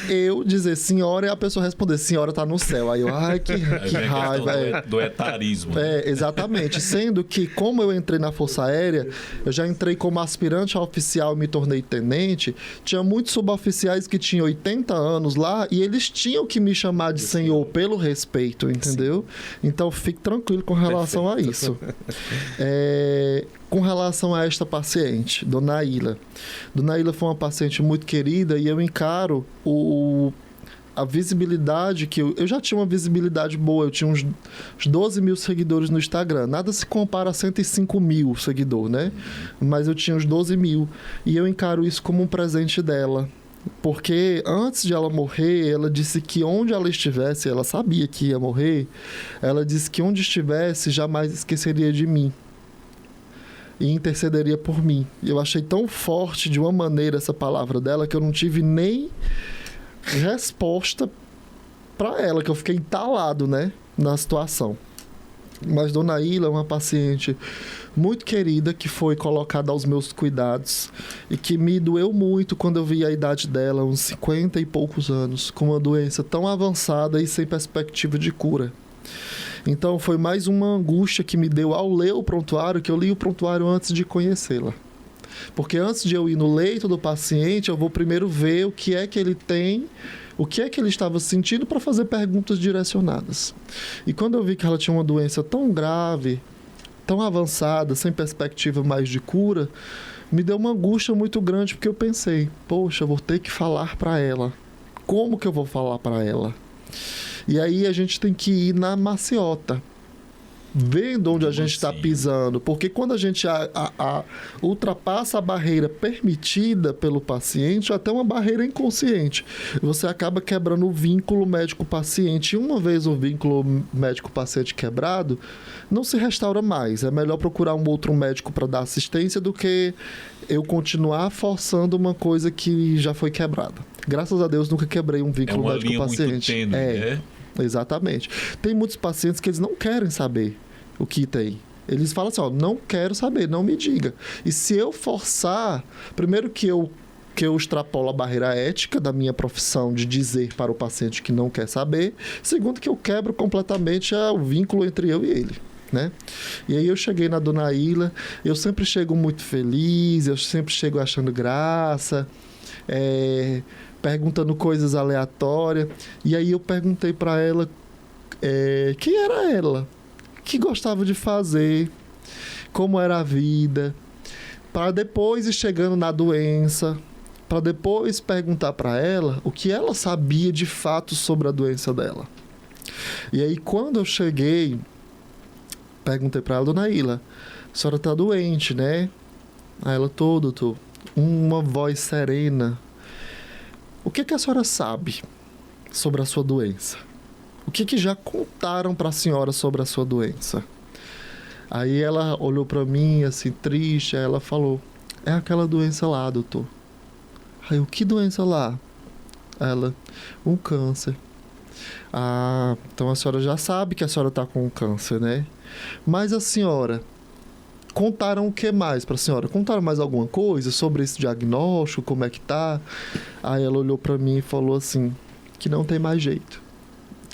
eu dizer senhora e a pessoa responder senhora tá no céu. Aí eu, ai, que raiva. Do etarismo. Exatamente. Sendo que, como eu entrei na Força Aérea, eu já entrei como aspirante a oficial e me tornei tenente. Tinha muitos suboficiais que tinham 80 anos lá e eles tinham que me chamar de senhor pelo respeito, entendeu? Sim. Então, fique tranquilo com relação a isso. Com relação a esta paciente, Dona Ilha. Dona Ilha foi uma paciente muito querida e eu encaro a visibilidade que eu já tinha uma visibilidade boa. Eu tinha uns 12 mil seguidores no Instagram. Nada se compara a 105 mil seguidores, né? Mas eu tinha uns 12 mil. E eu encaro isso como um presente dela. Porque antes de ela morrer, ela disse que onde ela estivesse, ela sabia que ia morrer, ela disse que onde estivesse, jamais esqueceria de mim e intercederia por mim. E eu achei tão forte de uma maneira essa palavra dela que eu não tive nem resposta para ela, que eu fiquei entalado, né, na situação. Mas Dona Ilha é uma paciente muito querida que foi colocada aos meus cuidados e que me doeu muito quando eu vi a idade dela, uns 50 e poucos anos, com uma doença tão avançada e sem perspectiva de cura. Então foi mais uma angústia que me deu ao ler o prontuário, que eu li o prontuário antes de conhecê-la. Porque antes de eu ir no leito do paciente, eu vou primeiro ver o que é que ele tem, o que é que ele estava sentindo, para fazer perguntas direcionadas. E quando eu vi que ela tinha uma doença tão grave, tão avançada, sem perspectiva mais de cura, me deu uma angústia muito grande, porque eu pensei, poxa, eu vou ter que falar para ela. Como que eu vou falar para ela? E aí a gente tem que ir na maciota, vendo onde a gente está pisando, porque quando a gente ultrapassa a barreira permitida pelo paciente, até uma barreira inconsciente, você acaba quebrando o vínculo médico-paciente. E uma vez o vínculo médico-paciente quebrado, não se restaura mais. É melhor procurar um outro médico para dar assistência do que eu continuar forçando uma coisa que já foi quebrada. Graças a Deus, nunca quebrei um vínculo médico-paciente. Muito tênue, né? Exatamente. Tem muitos pacientes que eles não querem saber o que tem. Eles falam assim, não quero saber, não me diga. E se eu forçar, primeiro que eu extrapolo a barreira ética da minha profissão de dizer para o paciente que não quer saber. Segundo, que eu quebro completamente o vínculo entre eu e ele, né? E aí eu cheguei na Dona Ilha, eu sempre chego muito feliz, eu sempre chego achando graça, perguntando coisas aleatórias. E aí eu perguntei para ela quem era ela, o que gostava de fazer, como era a vida, para depois ir chegando na doença, para depois perguntar para ela o que ela sabia de fato sobre a doença dela. E aí, quando eu cheguei, perguntei para ela: Dona Ilha, a senhora tá doente, né? Aí ela: tô, doutor. Uma voz serena: o que a senhora sabe sobre a sua doença? O que já contaram para a senhora sobre a sua doença? Aí ela olhou para mim assim, triste, aí ela falou: é aquela doença lá, doutor. Aí eu: que doença lá? Ela: um câncer. Ah, então a senhora já sabe que a senhora está com câncer, né? Mas a senhora, contaram o que mais para a senhora? Contaram mais alguma coisa sobre esse diagnóstico, como é que tá? Aí ela olhou para mim e falou assim, que não tem mais jeito.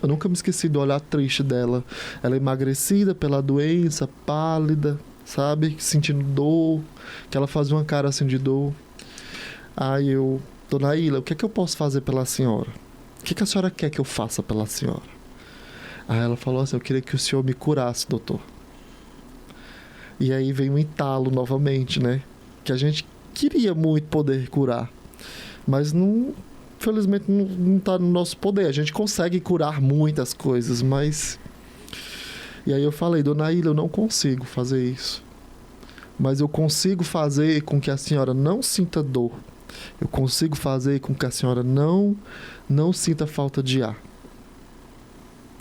Eu nunca me esqueci do olhar triste dela. Ela emagrecida pela doença, pálida, sabe? Sentindo dor, que ela fazia uma cara assim de dor. Aí eu: Dona Ilha, o que é que eu posso fazer pela senhora? O que a senhora quer que eu faça pela senhora? Aí ela falou assim: eu queria que o senhor me curasse, doutor. E aí vem um entalo novamente, né? Que a gente queria muito poder curar, mas não, infelizmente não está no nosso poder. A gente consegue curar muitas coisas, mas... E aí eu falei: Dona Ilha, eu não consigo fazer isso, mas eu consigo fazer com que a senhora não sinta dor. Eu consigo fazer com que a senhora não sinta falta de ar.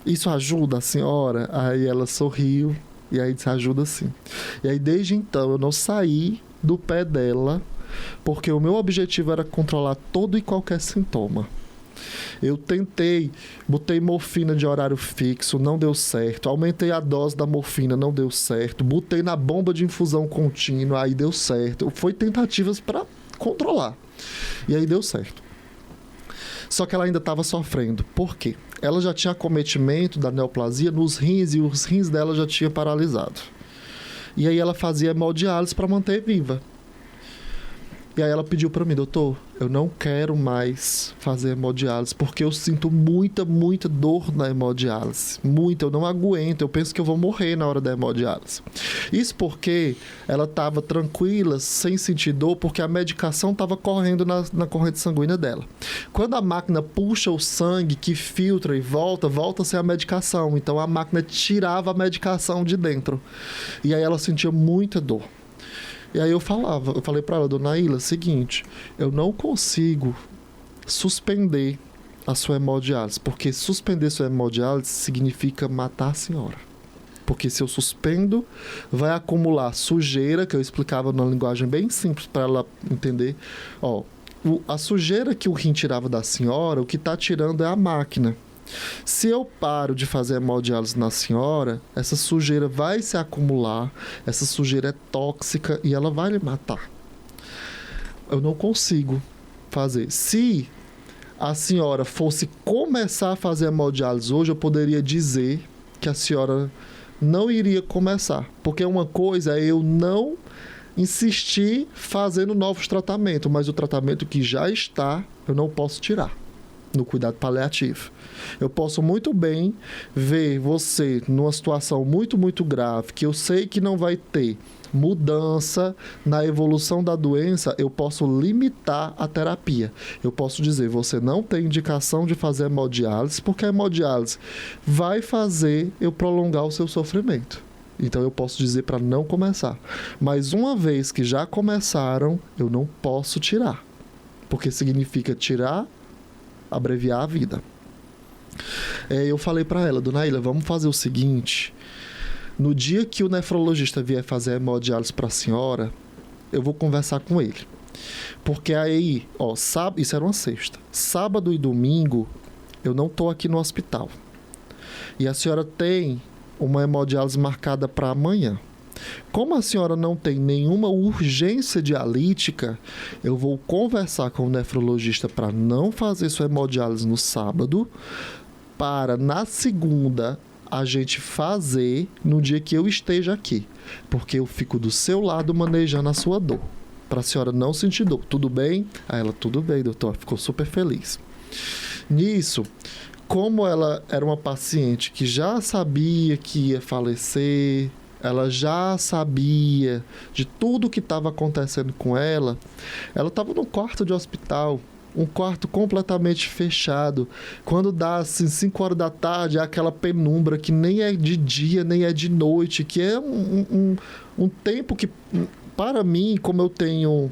Isso ajuda a senhora? Aí ela sorriu e aí disse: ajuda sim. E aí desde então eu não saí do pé dela, porque o meu objetivo era controlar todo e qualquer sintoma. Eu tentei, botei morfina de horário fixo, não deu certo. Aumentei a dose da morfina, não deu certo. Botei na bomba de infusão contínua, aí deu certo. Foi tentativas para controlar. E aí deu certo. Só que ela ainda estava sofrendo. Por quê? Ela já tinha acometimento da neoplasia nos rins e os rins dela já tinha paralisado. E aí ela fazia hemodiálise para manter viva. E aí ela pediu para mim: doutor, eu não quero mais fazer hemodiálise, porque eu sinto muita dor na hemodiálise. Muita, eu não aguento, eu penso que eu vou morrer na hora da hemodiálise. Isso porque ela estava tranquila, sem sentir dor, porque a medicação estava correndo na corrente sanguínea dela. Quando a máquina puxa o sangue, que filtra e volta-se a medicação. Então a máquina tirava a medicação de dentro. E aí ela sentia muita dor. E aí eu falei para ela: Dona Ilha, seguinte, eu não consigo suspender a sua hemodiálise, porque suspender sua hemodiálise significa matar a senhora. Porque se eu suspendo, vai acumular sujeira, que eu explicava numa linguagem bem simples para ela entender. Ó, a sujeira que o rim tirava da senhora, o que está tirando é a máquina. Se eu paro de fazer hemodiálise na senhora, essa sujeira vai se acumular, essa sujeira é tóxica e ela vai lhe matar. Eu não consigo fazer. Se a senhora fosse começar a fazer hemodiálise hoje, eu poderia dizer que a senhora não iria começar. Porque uma coisa é eu não insistir fazendo novos tratamentos, mas o tratamento que já está, eu não posso tirar no cuidado paliativo. Eu posso muito bem ver você numa situação muito grave, que eu sei que não vai ter mudança na evolução da doença, eu posso limitar a terapia. Eu posso dizer: você não tem indicação de fazer hemodiálise, porque a hemodiálise vai fazer eu prolongar o seu sofrimento. Então eu posso dizer para não começar. Mas uma vez que já começaram, eu não posso tirar, porque significa tirar, abreviar a vida. Eu falei para ela: Dona Ilha, vamos fazer o seguinte, no dia que o nefrologista vier fazer a hemodiálise para a senhora, eu vou conversar com ele. Porque aí, isso era uma sexta. Sábado e domingo, eu não estou aqui no hospital. E a senhora tem uma hemodiálise marcada para amanhã. Como a senhora não tem nenhuma urgência dialítica, eu vou conversar com o nefrologista para não fazer sua hemodiálise no sábado, para na segunda a gente fazer no dia que eu esteja aqui, porque eu fico do seu lado manejando a sua dor, para a senhora não sentir dor. Tudo bem? Aí ela: tudo bem, doutor. Ficou super feliz. Nisso, como ela era uma paciente que já sabia que ia falecer, ela já sabia de tudo que estava acontecendo com ela. Ela estava num quarto de hospital, um quarto completamente fechado. Quando dá assim 5 horas da tarde, é aquela penumbra que nem é de dia, nem é de noite, que é um tempo que, para mim, como eu tenho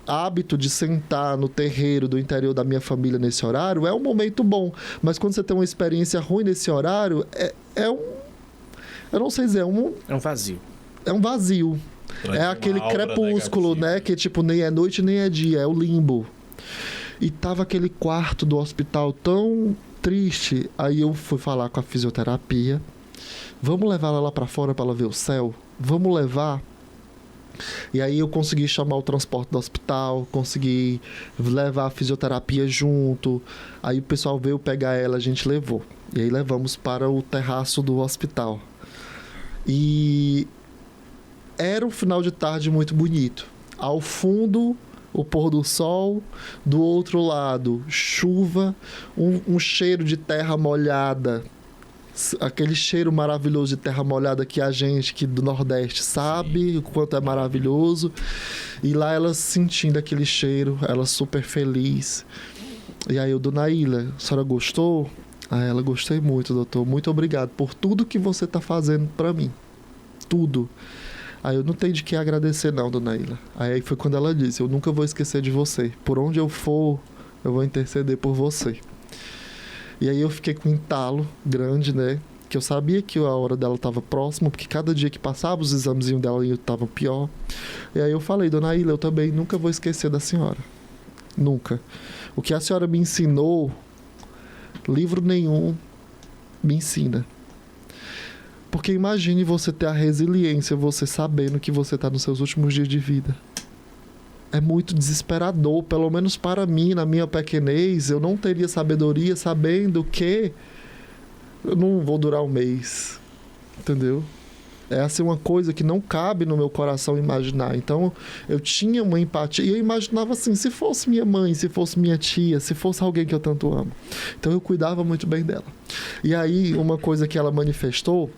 hábito de sentar no terreiro do interior da minha família nesse horário, é um momento bom. Mas quando você tem uma experiência ruim nesse horário, eu não sei dizer, É um vazio. é um vazio. Traz É uma aquele aura crepúsculo, negativa. né? Que tipo, nem é noite nem é dia, é o limbo. E tava aquele quarto do hospital tão triste. Aí eu fui falar com a fisioterapia. Vamos levar ela lá pra fora pra ela ver o céu? Vamos levar? E aí eu consegui chamar o transporte do hospital, consegui levar a fisioterapia junto. Aí o pessoal veio pegar ela, a gente levou. E aí levamos para o terraço do hospital. E era um final de tarde muito bonito. Ao fundo, o pôr do sol. Do outro lado, chuva. Um cheiro de terra molhada. Aquele cheiro maravilhoso de terra molhada que a gente que do Nordeste sabe o quanto é maravilhoso. E lá ela sentindo aquele cheiro, ela super feliz. E aí eu, Dona Ilha, a senhora gostou? Aí ela, gostei muito, doutor. Muito obrigado por tudo que você está fazendo para mim. Tudo. Aí eu, não tenho de que agradecer não, Dona Ilha. Aí foi quando ela disse, eu nunca vou esquecer de você. Por onde eu for, eu vou interceder por você. E aí eu fiquei com um entalo grande, né? Que eu sabia que a hora dela estava próxima, porque cada dia que passava os examezinhos dela estavam pior. E aí eu falei, Dona Ilha, eu também nunca vou esquecer da senhora. Nunca. O que a senhora me ensinou, livro nenhum me ensina. Porque imagine você ter a resiliência, você sabendo que você está nos seus últimos dias de vida. É muito desesperador, pelo menos para mim, na minha pequenez, eu não teria sabedoria sabendo que eu não vou durar um mês, entendeu? É assim uma coisa que não cabe no meu coração imaginar. Então, eu tinha uma empatia, e eu imaginava assim, se fosse minha mãe, se fosse minha tia, se fosse alguém que eu tanto amo. Então, eu cuidava muito bem dela. E aí, uma coisa que ela manifestou,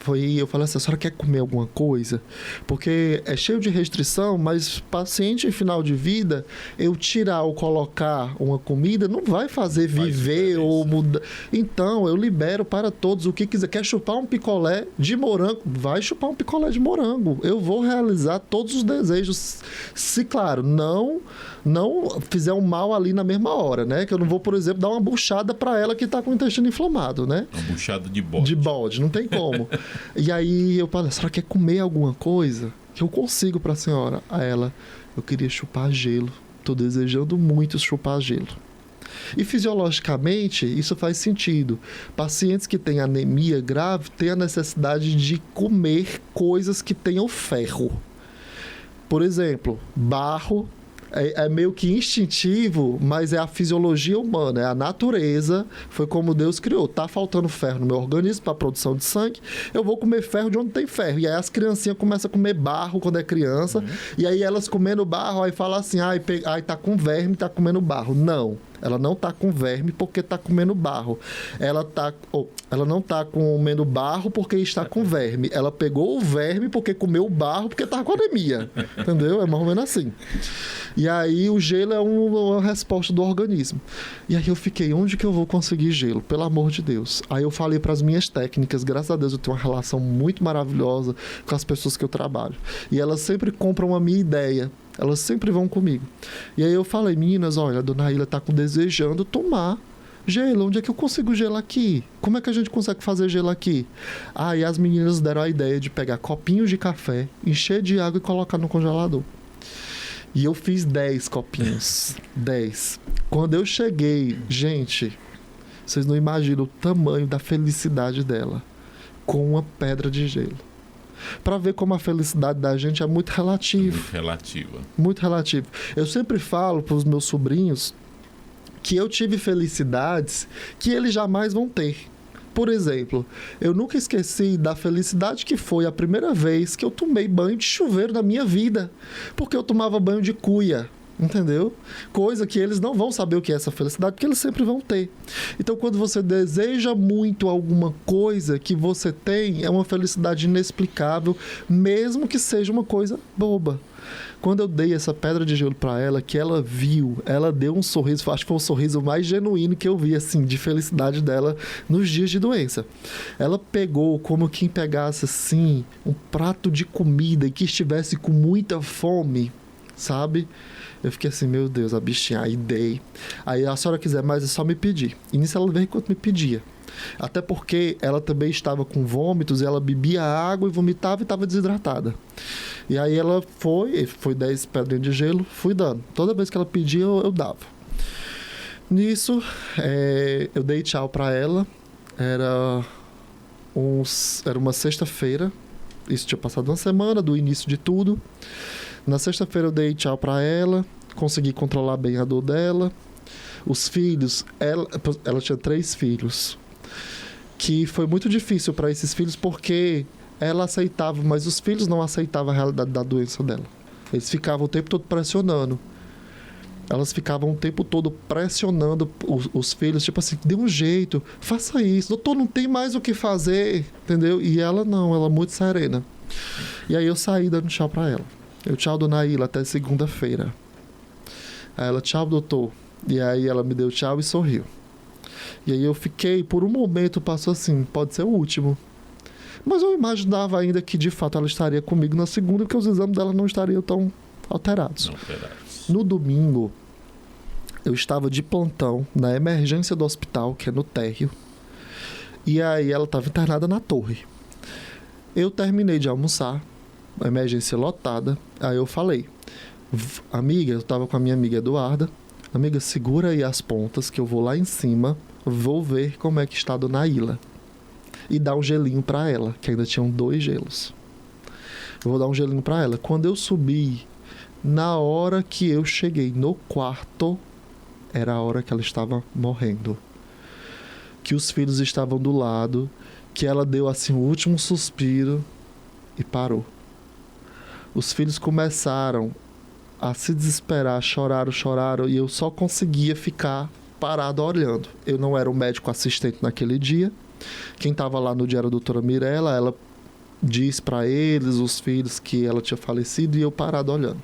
eu falei assim, a senhora quer comer alguma coisa? Porque é cheio de restrição, mas paciente em final de vida, eu tirar ou colocar uma comida não vai fazer viver ou mudar. Então, eu libero para todos o que quiser. Quer chupar um picolé de morango? Vai chupar um picolé de morango. Eu vou realizar todos os desejos. Se, claro, não fizer um mal ali na mesma hora, né? Que eu não vou, por exemplo, dar uma buchada para ela que está com o intestino inflamado, né? Uma buchada de bode. De bode, não tem como. E aí eu falei, a senhora quer comer alguma coisa? Que eu consigo para a senhora. A ela, eu queria chupar gelo. Estou desejando muito chupar gelo. E fisiologicamente, isso faz sentido. Pacientes que têm anemia grave têm a necessidade de comer coisas que tenham ferro. Por exemplo, barro. É meio que instintivo, mas é a fisiologia humana, é a natureza, foi como Deus criou. Tá faltando ferro no meu organismo para a produção de sangue, eu vou comer ferro de onde tem ferro. E aí as criancinhas começam a comer barro quando é criança, e aí elas comendo barro, aí fala assim, ai tá com verme, tá comendo barro. Não, ela não tá com verme porque tá comendo barro. Ela não tá comendo barro porque está com verme. Ela pegou o verme porque comeu o barro porque tá com anemia. Entendeu? É mais ou menos assim. E aí o gelo é uma resposta do organismo. E aí eu fiquei, onde que eu vou conseguir gelo? Pelo amor de Deus. Aí eu falei para as minhas técnicas, graças a Deus eu tenho uma relação muito maravilhosa com as pessoas que eu trabalho. E elas sempre compram a minha ideia. Elas sempre vão comigo. E aí eu falei, meninas, olha, a Dona Ilha tá desejando tomar gelo. Onde é que eu consigo gelo aqui? Como é que a gente consegue fazer gelo aqui? Aí as meninas deram a ideia de pegar copinhos de café, encher de água e colocar no congelador. E eu fiz 10 copinhos. 10. Quando eu cheguei, gente, vocês não imaginam o tamanho da felicidade dela com uma pedra de gelo. Para ver como a felicidade da gente é muito relativa. Muito relativa. Muito relativa. Eu sempre falo para os meus sobrinhos que eu tive felicidades que eles jamais vão ter. Por exemplo, eu nunca esqueci da felicidade que foi a primeira vez que eu tomei banho de chuveiro na minha vida. Porque eu tomava banho de cuia. Entendeu? Coisa que eles não vão saber o que é essa felicidade, porque eles sempre vão ter. Então, quando você deseja muito alguma coisa que você tem, é uma felicidade inexplicável, mesmo que seja uma coisa boba. Quando eu dei essa pedra de gelo para ela, que ela viu, ela deu um sorriso, acho que foi o sorriso mais genuíno que eu vi, assim, de felicidade dela nos dias de doença. Ela pegou como quem pegasse, assim, um prato de comida e que estivesse com muita fome, sabe? Eu fiquei assim, meu Deus, a bichinha, aí dei. Aí a senhora quiser mais, é só me pedir. E nisso ela veio enquanto me pedia. Até porque ela também estava com vômitos, ela bebia água e vomitava e estava desidratada. E aí ela foi 10 pedrinhas de gelo, fui dando. Toda vez que ela pedia, eu dava. Nisso, eu dei tchau para ela. Era uma sexta-feira. Isso tinha passado uma semana do início de tudo. Na sexta-feira eu dei tchau para ela, consegui controlar bem a dor dela. Os filhos, ela tinha 3 filhos, que foi muito difícil para esses filhos porque ela aceitava, mas os filhos não aceitavam a realidade da doença dela. Eles ficavam o tempo todo pressionando. Elas ficavam o tempo todo pressionando os filhos, tipo assim, dê um jeito, faça isso, doutor, não tem mais o que fazer, entendeu? E ela não, ela muito serena. E aí eu saí dando tchau para ela. Eu, tchau, dona Ilha, até segunda-feira. Aí ela, tchau, doutor. E aí ela me deu tchau e sorriu. E aí eu fiquei, por um momento, passou assim, pode ser o último. Mas eu imaginava ainda que, de fato, ela estaria comigo na segunda, porque os exames dela não estariam tão alterados. No domingo, eu estava de plantão na emergência do hospital, que é no térreo. E aí ela estava internada na torre. Eu terminei de almoçar, a emergência lotada. Aí eu falei, amiga, eu tava com a minha amiga Eduarda, amiga, segura aí as pontas que eu vou lá em cima, vou ver como é que está a dona Ilha. E dar um gelinho pra ela, que ainda tinham 2 gelos. Eu vou dar um gelinho pra ela. Quando eu subi, na hora que eu cheguei no quarto, era a hora que ela estava morrendo. Que os filhos estavam do lado, que ela deu assim o último suspiro e parou. Os filhos começaram a se desesperar, choraram, e eu só conseguia ficar parado olhando. Eu não era o médico assistente naquele dia. Quem estava lá no dia era a doutora Mirella. Ela disse para eles, os filhos, que ela tinha falecido, e eu parado olhando.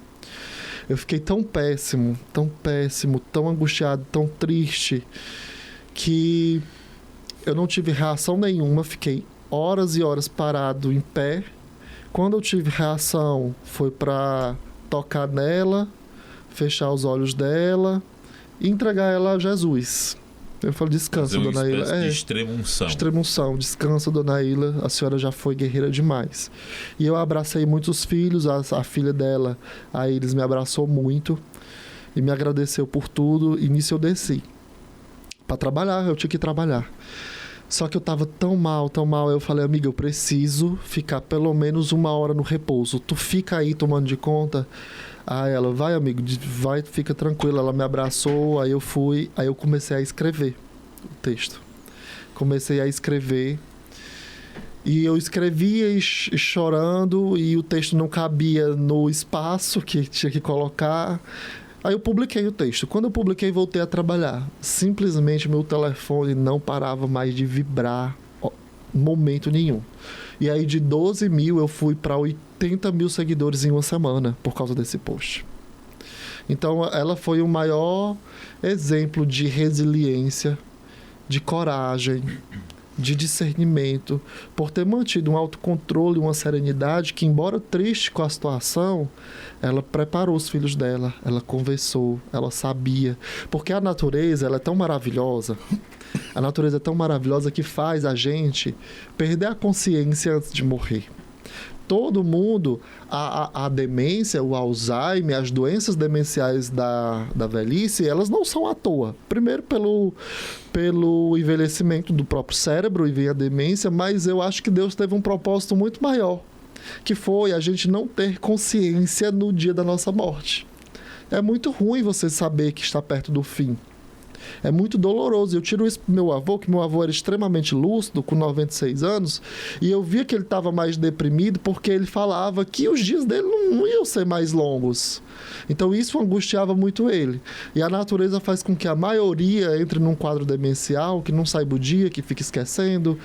Eu fiquei tão péssimo, tão angustiado, tão triste, que eu não tive reação nenhuma. Fiquei horas e horas parado em pé. Quando eu tive reação, foi para tocar nela, fechar os olhos dela e entregar ela a Jesus. Eu falei, descansa, dona Ilha. Extrema unção. Extrema unção. Descansa, dona Ilha. A senhora já foi guerreira demais. E eu abracei muitos filhos. A filha dela, a Iris, me abraçou muito e me agradeceu por tudo. E nisso eu desci para trabalhar. Eu tinha que trabalhar. Só que eu tava tão mal. Eu falei, amiga, eu preciso ficar pelo menos 1 hora no repouso. Tu fica aí tomando de conta. Aí ela, vai, amigo, vai, fica tranquila. Ela me abraçou, aí eu fui. Aí eu comecei a escrever o texto. Comecei a escrever. E eu escrevia e chorando, e o texto não cabia no espaço que tinha que colocar. Aí eu publiquei o texto. Quando eu publiquei, voltei a trabalhar. Simplesmente meu telefone não parava mais de vibrar em momento nenhum. E aí de 12 mil eu fui para 80 mil seguidores em 1 semana por causa desse post. Então ela foi o maior exemplo de resiliência, de coragem, de discernimento, por ter mantido um autocontrole, uma serenidade que, embora triste com a situação, ela preparou os filhos dela, ela conversou, ela sabia. Porque a natureza, ela é tão maravilhosa, a natureza é tão maravilhosa que faz a gente perder a consciência antes de morrer. Todo mundo, a demência, o Alzheimer, as doenças demenciais da velhice, elas não são à toa. Primeiro pelo envelhecimento do próprio cérebro e vem a demência, mas eu acho que Deus teve um propósito muito maior, que foi a gente não ter consciência no dia da nossa morte. É muito ruim você saber que está perto do fim. É muito doloroso. Eu tiro isso pro meu avô, que meu avô era extremamente lúcido, com 96 anos, e eu via que ele estava mais deprimido porque ele falava que os dias dele não iam ser mais longos. Então isso angustiava muito ele. E a natureza faz com que a maioria entre num quadro demencial, que não saiba o dia, que fica esquecendo,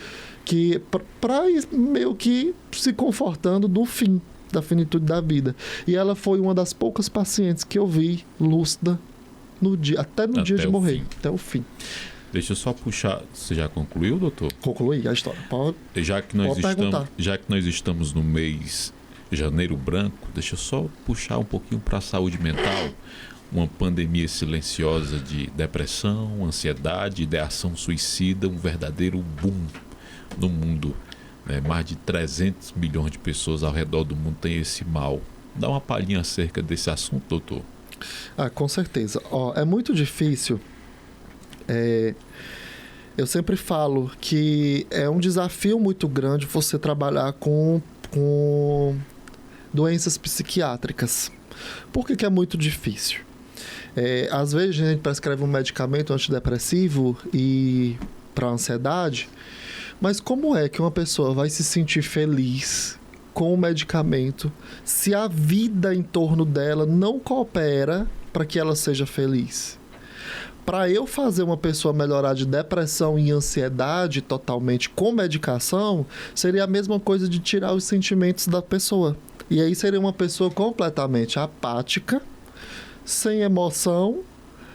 que para ir meio que se confortando do fim, da finitude da vida. E ela foi uma das poucas pacientes que eu vi lúcida até no dia de morrer, até o fim. Deixa eu só puxar. Você já concluiu, doutor? Concluí a história. Já que nós estamos no mês Janeiro Branco, deixa eu só puxar um pouquinho para a saúde mental. Uma pandemia silenciosa de depressão, ansiedade, ideação suicida, um verdadeiro boom no mundo. Mais de 300 milhões de pessoas ao redor do mundo têm esse mal. Dá uma palhinha acerca desse assunto, doutor. Com certeza. É muito difícil. Eu sempre falo que é um desafio muito grande você trabalhar com doenças psiquiátricas. Por que é muito difícil? Às vezes a gente prescreve um medicamento antidepressivo e para ansiedade, mas como é que uma pessoa vai se sentir feliz com o medicamento se a vida em torno dela não coopera para que ela seja feliz? Para eu fazer uma pessoa melhorar de depressão e ansiedade totalmente com medicação, seria a mesma coisa de tirar os sentimentos da pessoa. E aí seria uma pessoa completamente apática, sem emoção.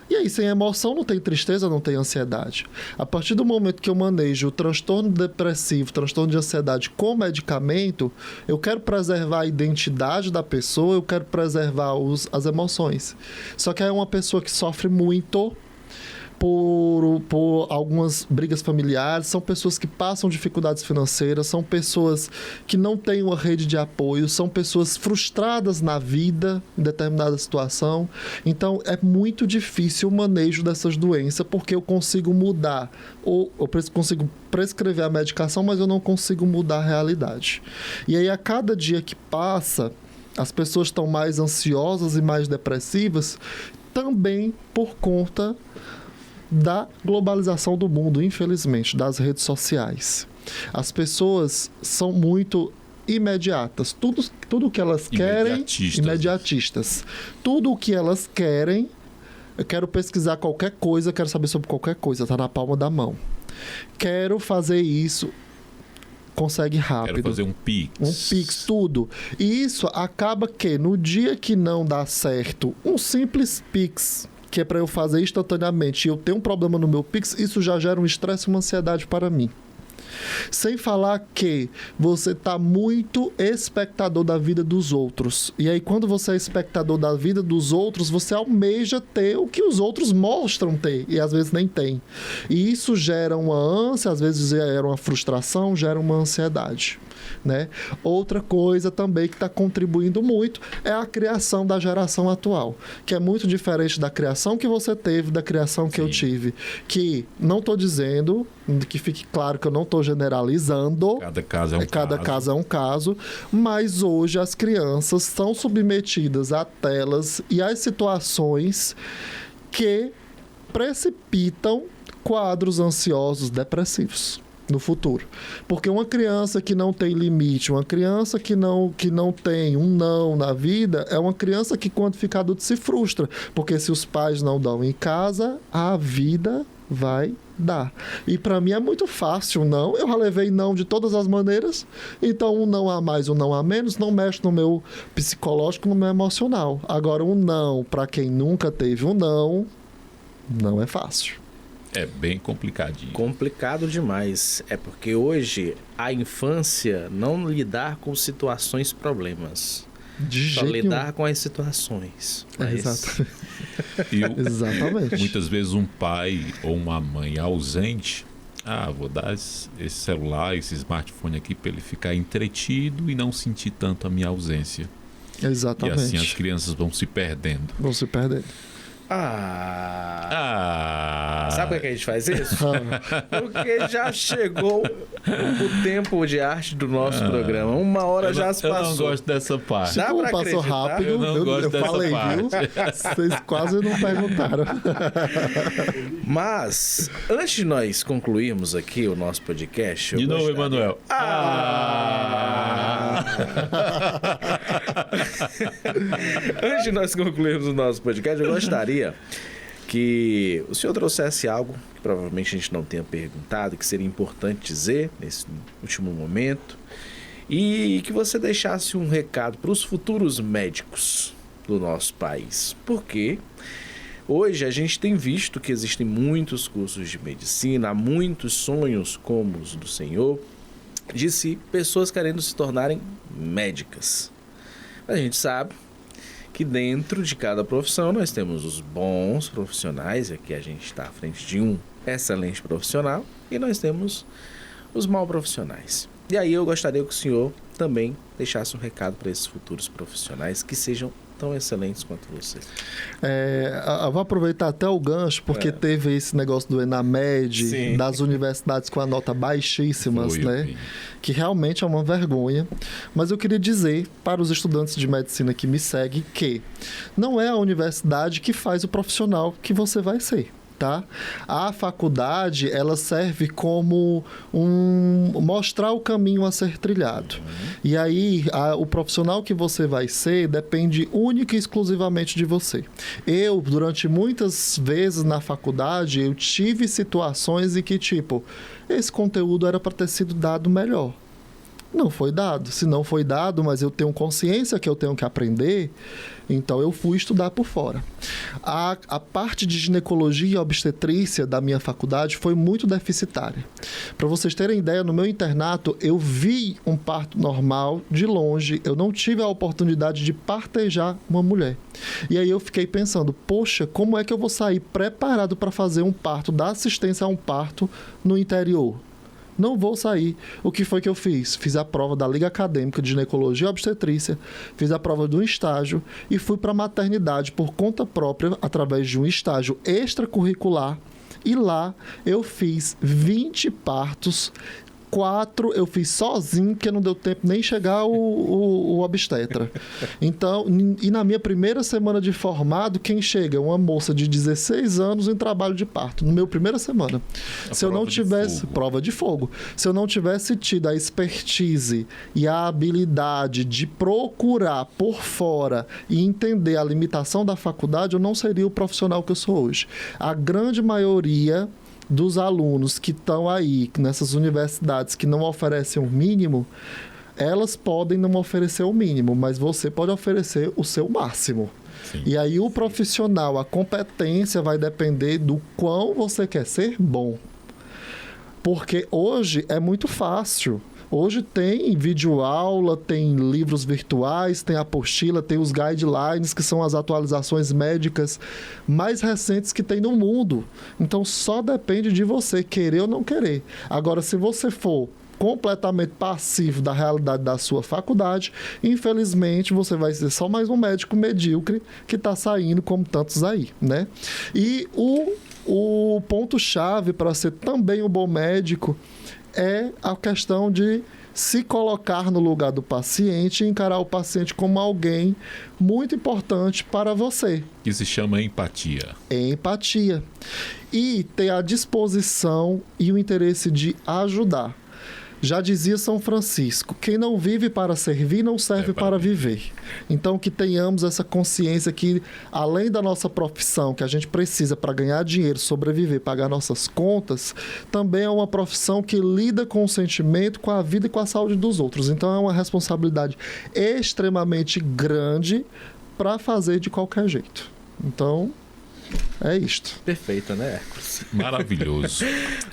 E aí, sem emoção, não tem tristeza, não tem ansiedade. A partir do momento que eu manejo o transtorno depressivo, transtorno de ansiedade com medicamento, eu quero preservar a identidade da pessoa, eu quero preservar as emoções. Só que é uma pessoa que sofre muito por algumas brigas familiares, são pessoas que passam dificuldades financeiras, são pessoas que não têm uma rede de apoio, são pessoas frustradas na vida em determinada situação. Então, é muito difícil o manejo dessas doenças, porque eu consigo mudar, ou eu consigo prescrever a medicação, mas eu não consigo mudar a realidade. E aí, a cada dia que passa, as pessoas estão mais ansiosas e mais depressivas, também por conta da globalização do mundo, infelizmente, das redes sociais. As pessoas são muito imediatas. Tudo que elas querem... Imediatistas. Tudo o que elas querem... Eu quero pesquisar qualquer coisa, quero saber sobre qualquer coisa, está na palma da mão. Quero fazer isso... Consegue rápido. Quero fazer um Pix, tudo. E isso acaba que, no dia que não dá certo, um simples Pix... que é para eu fazer instantaneamente, e eu tenho um problema no meu Pix, isso já gera um estresse e uma ansiedade para mim. Sem falar que você está muito espectador da vida dos outros. E aí, quando você é espectador da vida dos outros, você almeja ter o que os outros mostram ter, e às vezes nem tem. E isso gera uma ânsia, às vezes gera uma frustração, gera uma ansiedade. Né? Outra coisa também que está contribuindo muito é a criação da geração atual, que é muito diferente da criação que você teve, da criação que eu tive. Que não estou dizendo, que fique claro que eu não estou generalizando. Cada caso é um caso, mas hoje as crianças são submetidas a telas e às situações que precipitam quadros ansiosos depressivos no futuro. Porque uma criança que não tem limite, uma criança que não tem um não na vida, é uma criança que quando fica adulto se frustra. Porque se os pais não dão em casa, a vida vai dar. E para mim é muito fácil não. Eu já levei não de todas as maneiras. Então um não a mais, um não a menos não mexe no meu psicológico, no meu emocional. Agora um não, para quem nunca teve um não é fácil. É bem complicadinho. Complicado demais. É porque hoje a infância não lidar com situações problemas. Só lidar com as situações. Exato. Exatamente. Muitas vezes um pai ou uma mãe ausente, vou dar esse celular, esse smartphone aqui para ele ficar entretido e não sentir tanto a minha ausência. Exatamente. E assim as crianças vão se perdendo. Sabe por que a gente faz isso? Porque já chegou o tempo de arte do nosso programa. 1 hora já se passou. Eu não gosto dessa parte. Dá pra Passou acreditar? rápido. Eu não gosto dessa falei, parte. viu? Vocês quase não perguntaram. Mas, antes de nós concluirmos aqui o nosso podcast... De novo, Emanuel. Antes de nós concluirmos o nosso podcast, eu gostaria que o senhor trouxesse algo que provavelmente a gente não tenha perguntado, que seria importante dizer nesse último momento, e que você deixasse um recado para os futuros médicos do nosso país. Porque hoje a gente tem visto que existem muitos cursos de medicina, há muitos sonhos como os do senhor, de pessoas querendo se tornarem médicas. A gente sabe que dentro de cada profissão nós temos os bons profissionais, e aqui a gente está à frente de um excelente profissional, e nós temos os mal profissionais. E aí eu gostaria que o senhor também deixasse um recado para esses futuros profissionais que sejam tão excelentes quanto você. Eu vou aproveitar até o gancho, porque teve esse negócio do ENAMED, Sim. das universidades com a nota baixíssimas, né? Que realmente é uma vergonha. Mas eu queria dizer para os estudantes de medicina que me seguem que não é a universidade que faz o profissional que você vai ser. Tá? A faculdade, ela serve como mostrar o caminho a ser trilhado. E aí, o profissional que você vai ser depende única e exclusivamente de você. Eu, durante muitas vezes na faculdade, eu tive situações em que, esse conteúdo era para ter sido dado melhor. Não foi dado. Se não foi dado, mas eu tenho consciência que eu tenho que aprender, então eu fui estudar por fora. A parte de ginecologia e obstetrícia da minha faculdade foi muito deficitária. Para vocês terem ideia, no meu internato, eu vi um parto normal de longe, eu não tive a oportunidade de partejar uma mulher. E aí eu fiquei pensando, poxa, como é que eu vou sair preparado para fazer um parto, dar assistência a um parto no interior? Não vou sair. O que foi que eu fiz? Fiz a prova da Liga Acadêmica de Ginecologia e Obstetrícia, fiz a prova de um estágio e fui para a maternidade por conta própria, através de um estágio extracurricular. E lá eu fiz 20 partos, 4 eu fiz sozinho, porque não deu tempo nem chegar o obstetra. Então, e na minha primeira semana de formado, quem chega? Uma moça de 16 anos em trabalho de parto, na minha primeira semana. Se eu não tivesse... Prova de fogo. Se eu não tivesse tido a expertise e a habilidade de procurar por fora e entender a limitação da faculdade, eu não seria o profissional que eu sou hoje. A grande maioria dos alunos que estão aí nessas universidades que não oferecem o mínimo, elas podem não oferecer o mínimo, mas você pode oferecer o seu máximo. Sim. E aí o profissional, a competência vai depender do quão você quer ser bom. Porque hoje é muito fácil. Hoje tem videoaula, tem livros virtuais, tem apostila, tem os guidelines, que são as atualizações médicas mais recentes que tem no mundo. Então, só depende de você querer ou não querer. Agora, se você for completamente passivo da realidade da sua faculdade, infelizmente, você vai ser só mais um médico medíocre que está saindo como tantos aí, né? E o ponto-chave para ser também um bom médico é a questão de se colocar no lugar do paciente e encarar o paciente como alguém muito importante para você. Que se chama empatia. Empatia. E ter a disposição e o interesse de ajudar. Já dizia São Francisco, quem não vive para servir, não serve para viver. Então, que tenhamos essa consciência que, além da nossa profissão, que a gente precisa para ganhar dinheiro, sobreviver, pagar nossas contas, também é uma profissão que lida com o sentimento, com a vida e com a saúde dos outros. Então, é uma responsabilidade extremamente grande para fazer de qualquer jeito. Então, é isto. Perfeito, né, Hércules? Maravilhoso.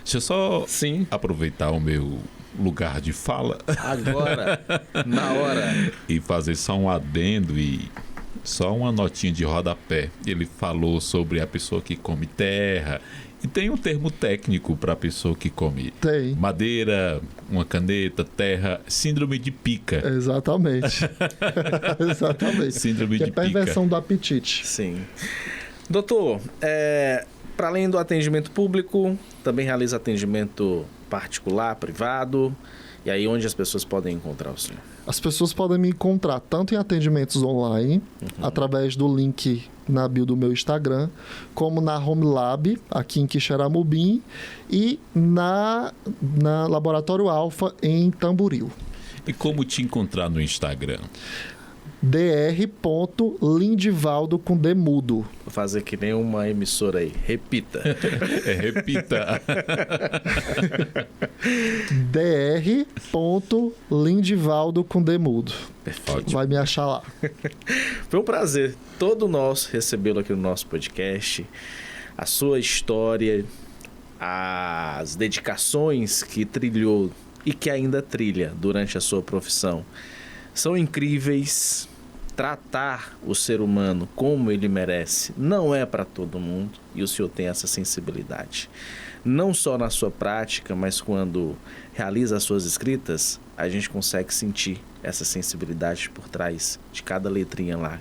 Deixa eu só aproveitar o meu lugar de fala. Agora, na hora. E fazer só um adendo e só uma notinha de rodapé. Ele falou sobre a pessoa que come terra. E tem um termo técnico para a pessoa que come madeira, uma caneta, terra, síndrome de pica. Exatamente. Exatamente. Síndrome de pica. Perversão do apetite. Sim. Doutor, para além do atendimento público, também realiza atendimento particular, privado. E aí, onde as pessoas podem encontrar o senhor? As pessoas podem me encontrar tanto em atendimentos online, através do link na bio do meu Instagram, como na Home Lab, aqui em Quixeramobim, e na Laboratório Alfa, em Tamboril. E como te encontrar no Instagram? dr.lindivaldo com D mudo. Vou fazer que nem uma emissora aí. Repita. Repita. dr.lindivaldo com D mudo. Perfeito. Vai me achar lá. Foi um prazer todo nosso recebê-lo aqui no nosso podcast. A sua história, as dedicações que trilhou e que ainda trilha durante a sua profissão são incríveis. Tratar o ser humano como ele merece não é para todo mundo, e o senhor tem essa sensibilidade. Não só na sua prática, mas quando realiza as suas escritas, a gente consegue sentir essa sensibilidade por trás de cada letrinha lá.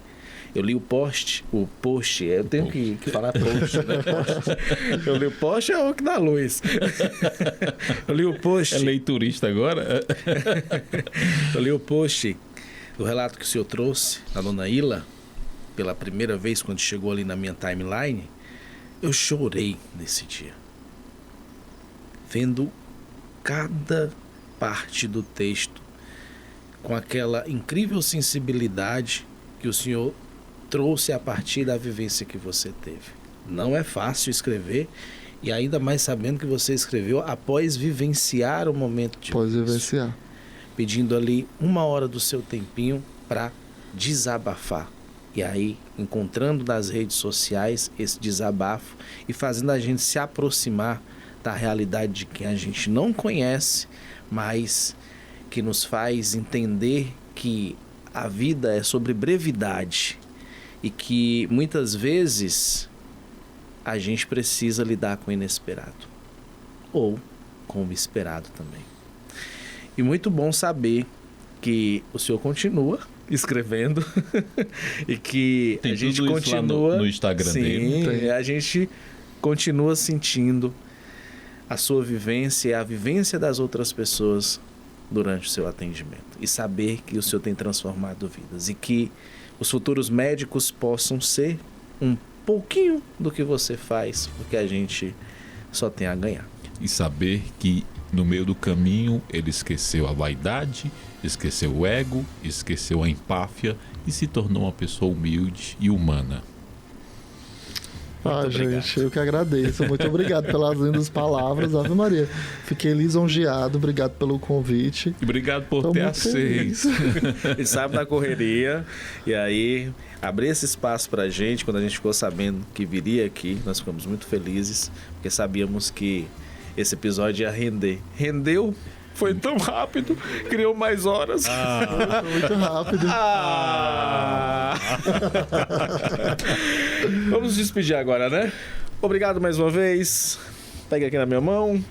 Eu li o post, eu tenho que falar post, né? Eu li o post, é o que dá luz. Eu li o post. É leiturista agora? Eu li o post do relato que o senhor trouxe da dona Ila, pela primeira vez quando chegou ali na minha timeline. Eu chorei nesse dia, vendo cada parte do texto com aquela incrível sensibilidade que o senhor trouxe a partir da vivência que você teve. Não é fácil escrever, e ainda mais sabendo que você escreveu após vivenciar o momento de Após vivenciar. Pedindo ali 1 hora do seu tempinho para desabafar. E aí, encontrando nas redes sociais esse desabafo e fazendo a gente se aproximar da realidade de quem a gente não conhece, mas que nos faz entender que a vida é sobre brevidade e que muitas vezes a gente precisa lidar com o inesperado ou com o esperado também. E muito bom saber que o senhor continua escrevendo e que Tem a gente tudo isso continua lá no Instagram dele. Sim, a gente continua sentindo a sua vivência e a vivência das outras pessoas durante o seu atendimento. E saber que o senhor tem transformado vidas e que os futuros médicos possam ser um pouquinho do que você faz, porque a gente só tem a ganhar. E saber que no meio do caminho ele esqueceu a vaidade, esqueceu o ego, esqueceu a empáfia e se tornou uma pessoa humilde e humana. Gente, eu que agradeço. Muito obrigado pelas lindas palavras. Ave Maria. Fiquei lisonjeado. Obrigado pelo convite. E obrigado por ter aceito. E sabe da correria. E aí, abrir esse espaço pra gente, quando a gente ficou sabendo que viria aqui, nós ficamos muito felizes, porque sabíamos que esse episódio ia render. Rendeu? Foi tão rápido, criou mais horas. Foi muito rápido. Vamos nos despedir agora, né? Obrigado mais uma vez. Pega aqui na minha mão.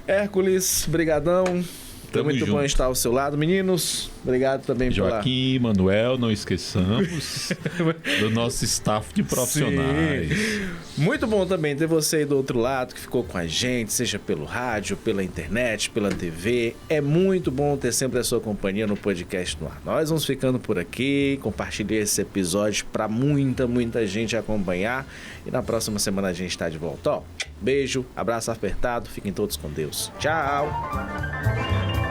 Hércules, brigadão. Foi muito bom estar ao seu lado, meninos. Obrigado também Joaquim, Manuel, não esqueçamos do nosso staff de profissionais. Sim. Muito bom também ter você aí do outro lado que ficou com a gente, seja pelo rádio, pela internet, pela TV. É muito bom ter sempre a sua companhia no podcast no ar. Nós vamos ficando por aqui, compartilhei esse episódio para muita gente acompanhar. E na próxima semana a gente está de volta. Beijo, abraço apertado, fiquem todos com Deus. Tchau!